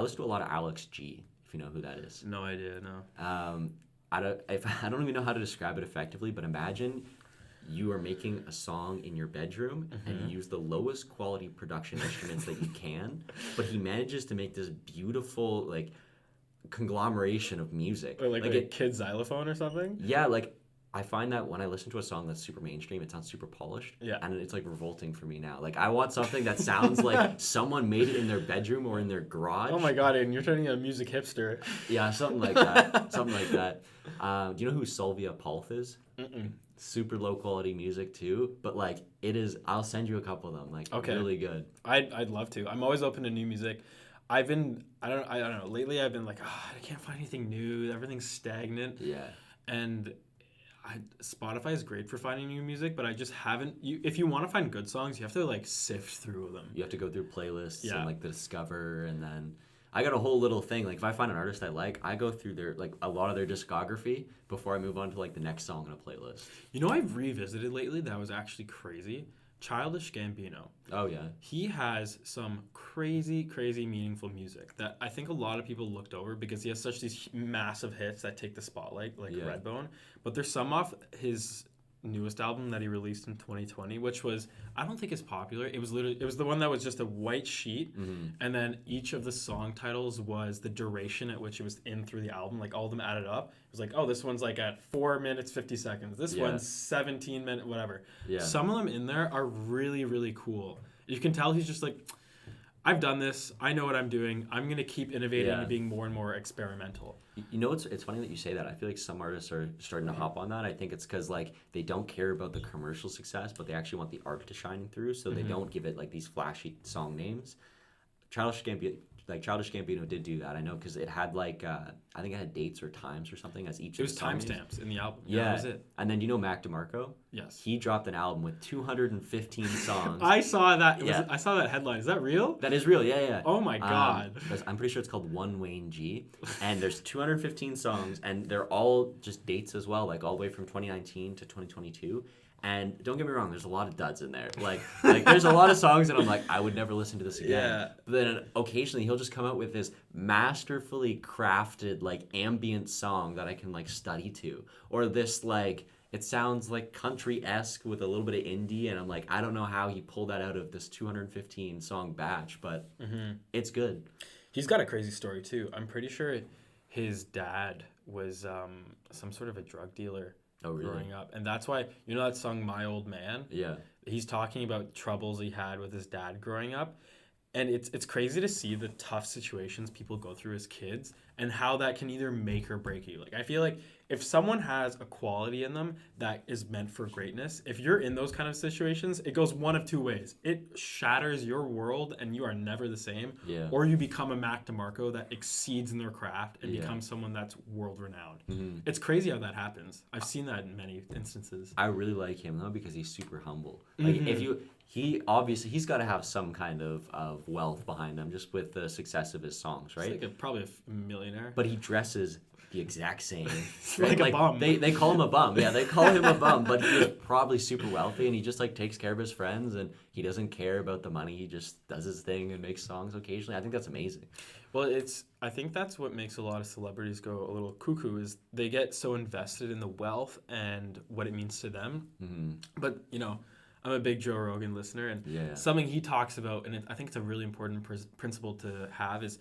Speaker 2: listen to a lot of Alex G, if you know who that is.
Speaker 1: No idea, no.
Speaker 2: I don't even know how to describe it effectively, but imagine you are making a song in your bedroom and you use the lowest quality production instruments that you can, but he manages to make this beautiful like conglomeration of music.
Speaker 1: Or like a kid xylophone or something?
Speaker 2: Yeah, like I find that when I listen to a song that's super mainstream, it sounds super polished.
Speaker 1: Yeah.
Speaker 2: And it's like revolting for me now. Like, I want something that sounds like someone made it in their bedroom or in their garage.
Speaker 1: Oh my God, Aidan, you're turning a music hipster.
Speaker 2: Yeah, something like that. Something like that. Do you know who Sylvia Plath is? Mm-mm. Super low quality music too, but like it is. I'll send you a couple of them. Like, really good.
Speaker 1: I'd love to. I'm always open to new music. I don't know. Lately, I've been like, I can't find anything new. Everything's stagnant.
Speaker 2: Yeah.
Speaker 1: And Spotify is great for finding new music, but I just haven't. If you want to find good songs, you have to like sift through them.
Speaker 2: You have to go through playlists and like the Discover, and then I got a whole little thing. Like, if I find an artist I like, I go through their like a lot of their discography before I move on to like the next song on a playlist.
Speaker 1: You know, I've revisited lately. That was actually crazy. Childish Gambino.
Speaker 2: Oh yeah.
Speaker 1: He has some crazy, crazy meaningful music that I think a lot of people looked over because he has such these massive hits that take the spotlight, like Redbone. But there's some off his newest album that he released in 2020, which was, I don't think it's popular. It was the one that was just a white sheet, and then each of the song titles was the duration at which it was in through the album, like all of them added up. It was like, oh, this one's like at 4 minutes 50 seconds. This one's 17 minutes, whatever. Yeah. Some of them in there are really, really cool. You can tell he's just like, I've done this. I know what I'm doing. I'm going to keep innovating and being more and more experimental.
Speaker 2: You know, it's funny that you say that. I feel like some artists are starting to hop on that. I think it's because, like, they don't care about the commercial success, but they actually want the art to shine through, so they don't give it, like, these flashy song names. Childish Gambino did do that. I know because it had, like, I think it had dates or times or something as each of the songs.
Speaker 1: It was timestamps in the album.
Speaker 2: Yeah.
Speaker 1: That was it.
Speaker 2: And then, you know Mac DeMarco?
Speaker 1: Yes.
Speaker 2: He dropped an album with 215 songs.
Speaker 1: I saw that. I saw that headline. Is that real?
Speaker 2: That is real, yeah.
Speaker 1: Oh, my God.
Speaker 2: I'm pretty sure it's called One Wayne G. And there's 215 songs, and they're all just dates as well, like all the way from 2019 to 2022. And don't get me wrong, there's a lot of duds in there. Like there's a lot of songs that I'm like, I would never listen to this again. Yeah. But then occasionally he'll just come out with this masterfully crafted, like, ambient song that I can, like, study to. Or this, like, it sounds like country-esque with a little bit of indie, and I'm like, I don't know how he pulled that out of this 215 song batch, but it's good.
Speaker 1: He's got a crazy story too. I'm pretty sure his dad was some sort of a drug dealer.
Speaker 2: Oh, really?
Speaker 1: Growing up. And that's why, you know that song, My Old Man?
Speaker 2: Yeah.
Speaker 1: He's talking about troubles he had with his dad growing up. And it's crazy to see the tough situations people go through as kids and how that can either make or break you. Like, I feel like if someone has a quality in them that is meant for greatness, if you're in those kind of situations, it goes one of two ways. It shatters your world and you are never the same.
Speaker 2: Yeah.
Speaker 1: Or you become a Mac DeMarco that exceeds in their craft and becomes someone that's world-renowned. Mm-hmm. It's crazy how that happens. I've seen that in many instances.
Speaker 2: I really like him, though, because he's super humble. Like, he's got to have some kind of wealth behind him just with the success of his songs, right?
Speaker 1: He's like probably a millionaire.
Speaker 2: But he dresses the exact same.
Speaker 1: Like a bum.
Speaker 2: They call him a bum. Yeah, they call him a bum, but he is probably super wealthy, and he just, like, takes care of his friends, and he doesn't care about the money. He just does his thing and makes songs occasionally. I think that's amazing.
Speaker 1: Well, I think that's what makes a lot of celebrities go a little cuckoo is they get so invested in the wealth and what it means to them. Mm-hmm. But, you know, I'm a big Joe Rogan listener, and something he talks about, and I think it's a really important principle to have, is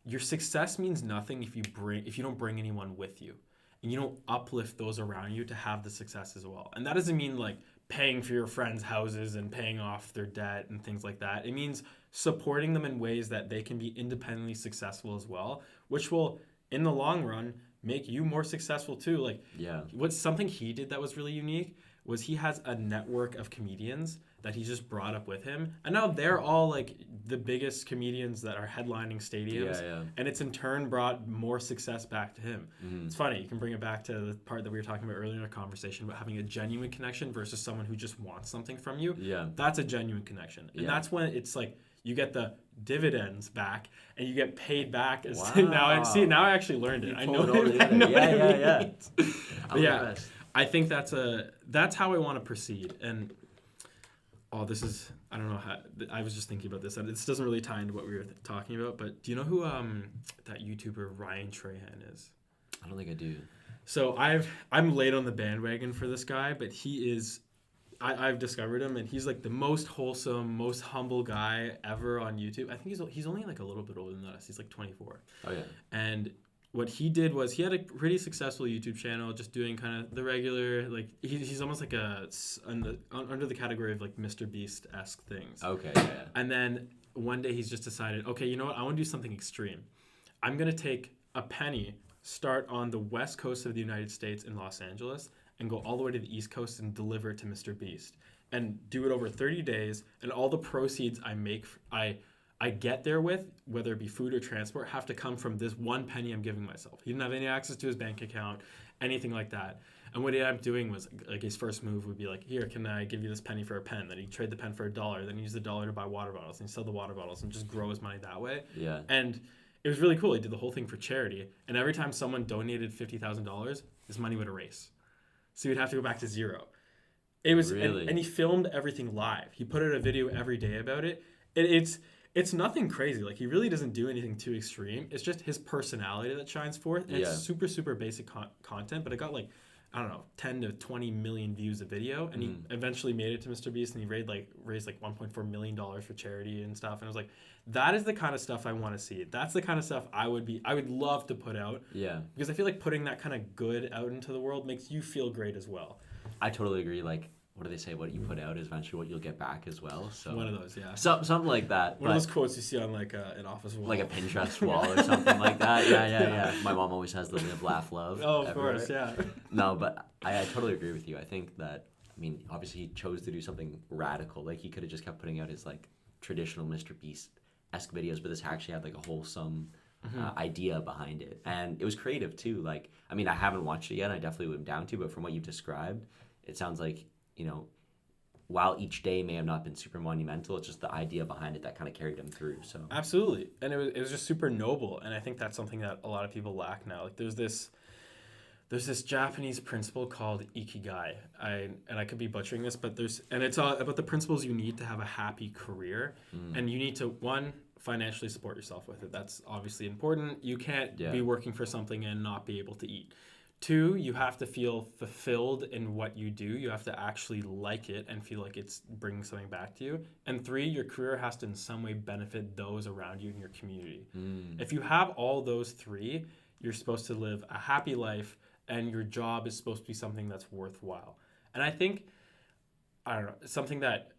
Speaker 1: your success means nothing if you don't bring anyone with you, and you don't uplift those around you to have the success as well. And that doesn't mean, like, paying for your friends' houses and paying off their debt and things like that. It means supporting them in ways that they can be independently successful as well, which will, in the long run, make you more successful too. Like, what's something he did that was really unique was he has a network of comedians that he just brought up with him. And now they're all, like, the biggest comedians that are headlining stadiums. Yeah. And it's in turn brought more success back to him. Mm-hmm. It's funny. You can bring it back to the part that we were talking about earlier in our conversation about having a genuine connection versus someone who just wants something from you. Yeah. That's a genuine connection. And that's when it's like you get the dividends back and you get paid back. Now I actually learned it. I know it. Yeah. I think that's how I want to proceed. And I don't know how, I was just thinking about this. This doesn't really tie into what we were talking about, but do you know who that YouTuber Ryan Trahan is?
Speaker 2: I don't think I do.
Speaker 1: So I'm late on the bandwagon for this guy, but he is, I've discovered him, and he's like the most wholesome, most humble guy ever on YouTube. I think he's only like a little bit older than us. He's like 24. Oh, yeah. And what he did was he had a pretty successful YouTube channel, just doing kind of the regular, like, he's almost like under the category of, like, Mr. Beast-esque things.
Speaker 2: Okay, yeah.
Speaker 1: And then one day he's just decided, okay, you know what? I want to do something extreme. I'm going to take a penny, start on the west coast of the United States in Los Angeles, and go all the way to the east coast and deliver it to Mr. Beast. And do it over 30 days, and all the proceeds I make, I get there with, whether it be food or transport, have to come from this one penny I'm giving myself. He didn't have any access to his bank account, anything like that. And what he ended up doing was, like, his first move would be like, here, can I give you this penny for a pen? Then he'd trade the pen for $1. Then he'd use the $1 to buy water bottles. And he'd sell the water bottles and just grow his money that way. Yeah. And it was really cool. He did the whole thing for charity. And every time someone donated $50,000, his money would erase. So he'd have to go back to zero. It was really? And he filmed everything live. He put out a video every day about it. It's nothing crazy. Like, he really doesn't do anything too extreme. It's just his personality that shines forth. And it's super, super basic content, but it got, like, I don't know, 10 to 20 million views a video, and he eventually made it to Mr. Beast, and he raised like $1.4 million for charity and stuff. And I was like, that is the kind of stuff I want to see. That's the kind of stuff I would love to put out.
Speaker 2: Yeah.
Speaker 1: Because I feel like putting that kind of good out into the world makes you feel great as well.
Speaker 2: I totally agree. Like, what do they say? What you put out is eventually what you'll get back as well. So
Speaker 1: one of those, yeah.
Speaker 2: Something like that.
Speaker 1: One of those quotes you see on like an office wall.
Speaker 2: Like a Pinterest wall or something like that. Yeah. My mom always has the live, laugh, love.
Speaker 1: Oh, of course, yeah.
Speaker 2: No, but I totally agree with you. I think that, I mean, obviously he chose to do something radical. Like, he could have just kept putting out his like traditional Mr. Beast-esque videos, but this actually had like a wholesome idea behind it. And it was creative too. Like, I mean, I haven't watched it yet. I definitely would down to, but from what you've described, it sounds like, you know, while each day may have not been super monumental, it's just the idea behind it that kind of carried him through. So
Speaker 1: absolutely, and it was just super noble, and I think that's something that a lot of people lack now. Like there's this Japanese principle called ikigai. I could be butchering this, but it's all about the principles you need to have a happy career, and you need to, one, financially support yourself with it. That's obviously important. You can't be working for something and not be able to eat. 2, you have to feel fulfilled in what you do. You have to actually like it and feel like it's bringing something back to you. And 3, your career has to in some way benefit those around you in your community. If you have all those 3, you're supposed to live a happy life, and your job is supposed to be something that's worthwhile. And I think, I don't know, something that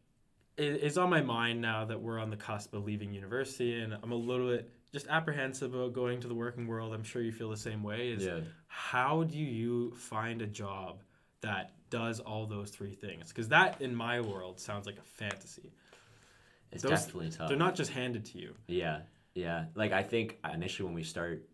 Speaker 1: is on my mind now that we're on the cusp of leaving university, and I'm a little bit just apprehensive about going to the working world. I'm sure you feel the same way. Is how do you find a job that does all those 3 things? Because that, in my world, sounds like a fantasy.
Speaker 2: It's definitely tough.
Speaker 1: They're not just handed to you.
Speaker 2: Yeah. Like, I think initially when we start,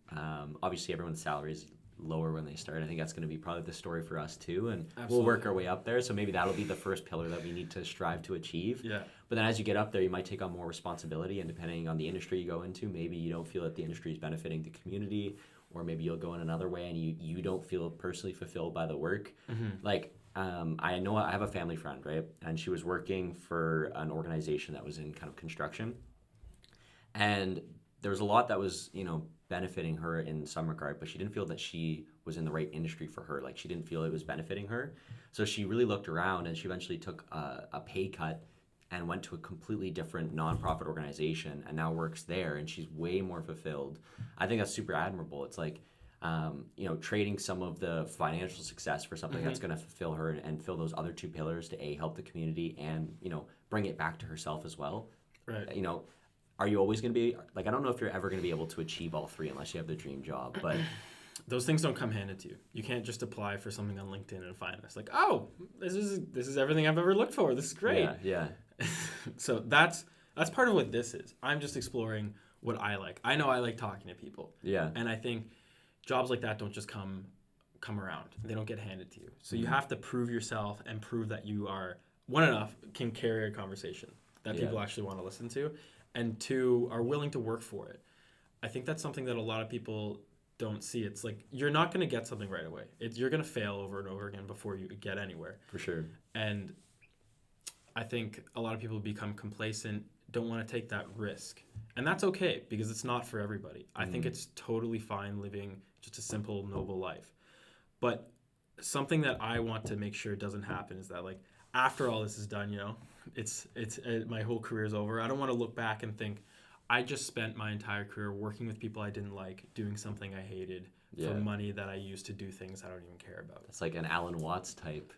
Speaker 2: obviously everyone's salary is lower when they start. I think that's going to be probably the story for us too, and we'll work our way up there. So maybe that'll be the first pillar that we need to strive to achieve.
Speaker 1: Yeah.
Speaker 2: But then as you get up there, you might take on more responsibility, and depending on the industry you go into, maybe you don't feel that the industry is benefiting the community, or maybe you'll go in another way and you don't feel personally fulfilled by the work. Like, I know I have a family friend, right? And she was working for an organization that was in kind of construction. And there was a lot that was, you know, benefiting her in some regard, but she didn't feel that she was in the right industry for her. Like, she didn't feel it was benefiting her. So she really looked around, and she eventually took a pay cut and went to a completely different nonprofit organization, and now works there, and she's way more fulfilled. I think that's super admirable. It's like, you know, trading some of the financial success for something that's going to fulfill her and fill those other 2 pillars to help the community and, you know, bring it back to herself as well.
Speaker 1: Right.
Speaker 2: You know, are you always going to be, like, I don't know if you're ever going to be able to achieve all 3 unless you have the dream job, but
Speaker 1: those things don't come handed to you. You can't just apply for something on LinkedIn and find this. Like, oh, this is everything I've ever looked for. This is great.
Speaker 2: Yeah.
Speaker 1: So that's part of what this is. I'm just exploring what I like. I know I like talking to people.
Speaker 2: Yeah.
Speaker 1: And I think jobs like that don't just come around. They don't get handed to you. So you have to prove yourself and prove that you are, one, enough, can carry a conversation that people actually want to listen to, and 2, are willing to work for it. I think that's something that a lot of people don't see. It's like, you're not going to get something right away. You're going to fail over and over again before you get anywhere.
Speaker 2: For sure.
Speaker 1: And I think a lot of people become complacent, don't want to take that risk. And that's okay, because it's not for everybody. I think it's totally fine living just a simple, noble life. But something that I want to make sure doesn't happen is that, like, after all this is done, you know, it's my whole career is over. I don't want to look back and think, I just spent my entire career working with people I didn't like, doing something I hated, for money that I used to do things I don't even care about.
Speaker 2: It's like an Alan Watts type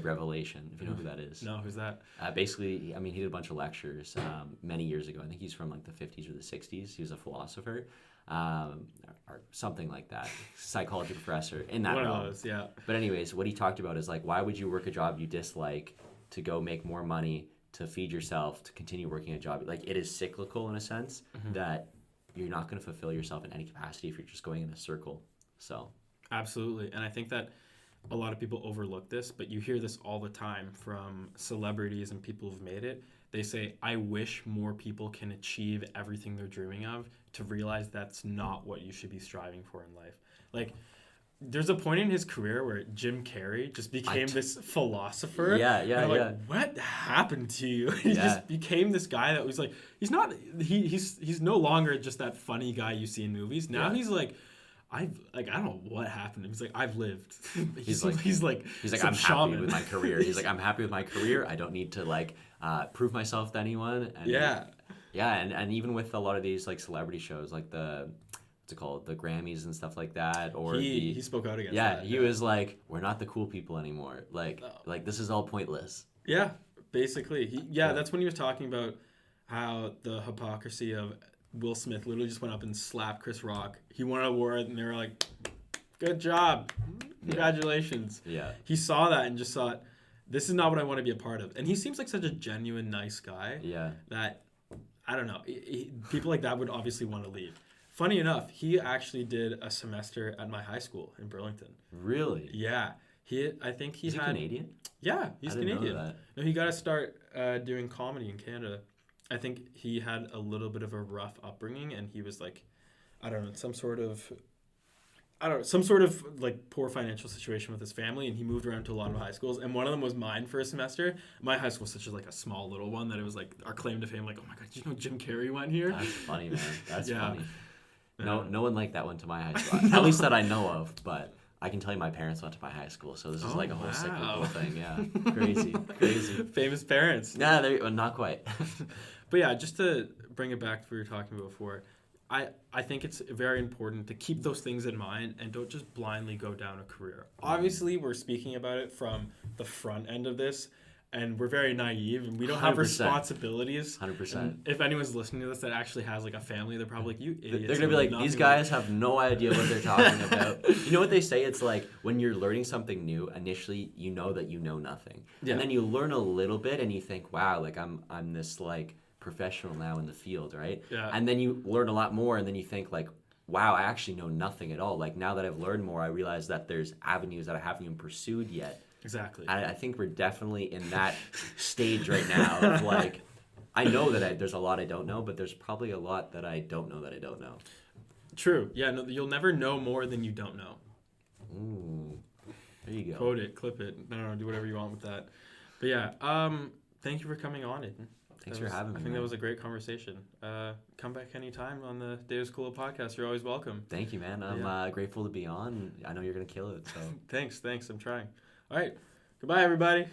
Speaker 2: revelation, if you know who that is.
Speaker 1: No, who's that?
Speaker 2: Basically, I mean, he did a bunch of lectures many years ago. I think he's from like the 50s or the 60s. He was a philosopher, or something like that. Psychology professor in that realm.
Speaker 1: One of those, yeah.
Speaker 2: But anyways, what he talked about is like, why would you work a job you dislike to go make more money, to feed yourself, to continue working a job? Like, it is cyclical in a sense, that you're not going to fulfill yourself in any capacity if you're just going in a circle. So
Speaker 1: absolutely. And I think that a lot of people overlook this, but you hear this all the time from celebrities and people who've made it. They say, I wish more people can achieve everything they're dreaming of, to realize that's not what you should be striving for in life. Like, there's a point in his career where Jim Carrey just became this philosopher.
Speaker 2: Yeah.
Speaker 1: What happened to you? He just became this guy that was like, he's no longer just that funny guy you see in movies. Now he's like, I don't know what happened. He's like, I've lived.
Speaker 2: He's like, I'm happy with my career. He's like, I'm happy with my career. I don't need to like prove myself to anyone. And and even with a lot of these like celebrity shows, like what's it called, the Grammys and stuff like that, or
Speaker 1: he spoke out against
Speaker 2: that.
Speaker 1: that.
Speaker 2: He was like, we're not the cool people anymore. Like this is all pointless.
Speaker 1: Yeah, basically. That's when he was talking about how the hypocrisy of Will Smith literally just went up and slapped Chris Rock. He won an award, and they were like, good job. Congratulations.
Speaker 2: Yeah.
Speaker 1: He saw that and just thought, this is not what I want to be a part of. And he seems like such a genuine, nice guy.
Speaker 2: Yeah.
Speaker 1: That, I don't know, people like that would obviously want to leave. Funny enough, he actually did a semester at my high school in Burlington.
Speaker 2: Really?
Speaker 1: Yeah. I think he
Speaker 2: Is he Canadian?
Speaker 1: Yeah, he's Canadian.
Speaker 2: Know that.
Speaker 1: No, he got to start doing comedy in Canada. I think he had a little bit of a rough upbringing, and he was like, I don't know, some sort of like poor financial situation with his family, and he moved around to a lot of high schools, and one of them was mine for a semester. My high school was such like a small little one that it was like our claim to fame, like, oh my god, did you know Jim Carrey went here?
Speaker 2: That's funny, man. That's funny. No one like that went to my high school, at least that I know of, but I can tell you my parents went to my high school, so this is like a whole cyclical thing. Yeah, crazy.
Speaker 1: Famous parents.
Speaker 2: Nah, not quite.
Speaker 1: But yeah, just to bring it back to what we were talking about before, I think it's very important to keep those things in mind and don't just blindly go down a career. Obviously, we're speaking about it from the front end of this, and we're very naive, and we don't have
Speaker 2: 100%.
Speaker 1: Responsibilities.
Speaker 2: 100%.
Speaker 1: If anyone's listening to this that actually has like a family, they're probably like, you idiots.
Speaker 2: They're going to be like, these guys have no idea what they're talking about. You know what they say? It's like when you're learning something new, initially you know that you know nothing. Yeah. And then you learn a little bit and you think, wow, like I'm this like professional now in the field, right?
Speaker 1: Yeah.
Speaker 2: And then you learn a lot more and then you think like, wow, I actually know nothing at all. Like now that I've learned more, I realize that there's avenues that I haven't even pursued yet.
Speaker 1: Exactly.
Speaker 2: I think we're definitely in that stage right now of like, I know that there's a lot I don't know, but there's probably a lot that I don't know that I don't know.
Speaker 1: True. Yeah, no, you'll never know more than you don't know.
Speaker 2: Ooh, there you go.
Speaker 1: Quote it, clip it. I don't know, do whatever you want with that. But yeah, thank you for coming on, Aidan.
Speaker 2: Thanks for having me.
Speaker 1: I think that was a great conversation. Come back anytime on the Day of School podcast. You're always welcome.
Speaker 2: Thank you, man. I'm grateful to be on. I know you're going to kill it. So
Speaker 1: Thanks. I'm trying. All right. Goodbye, everybody.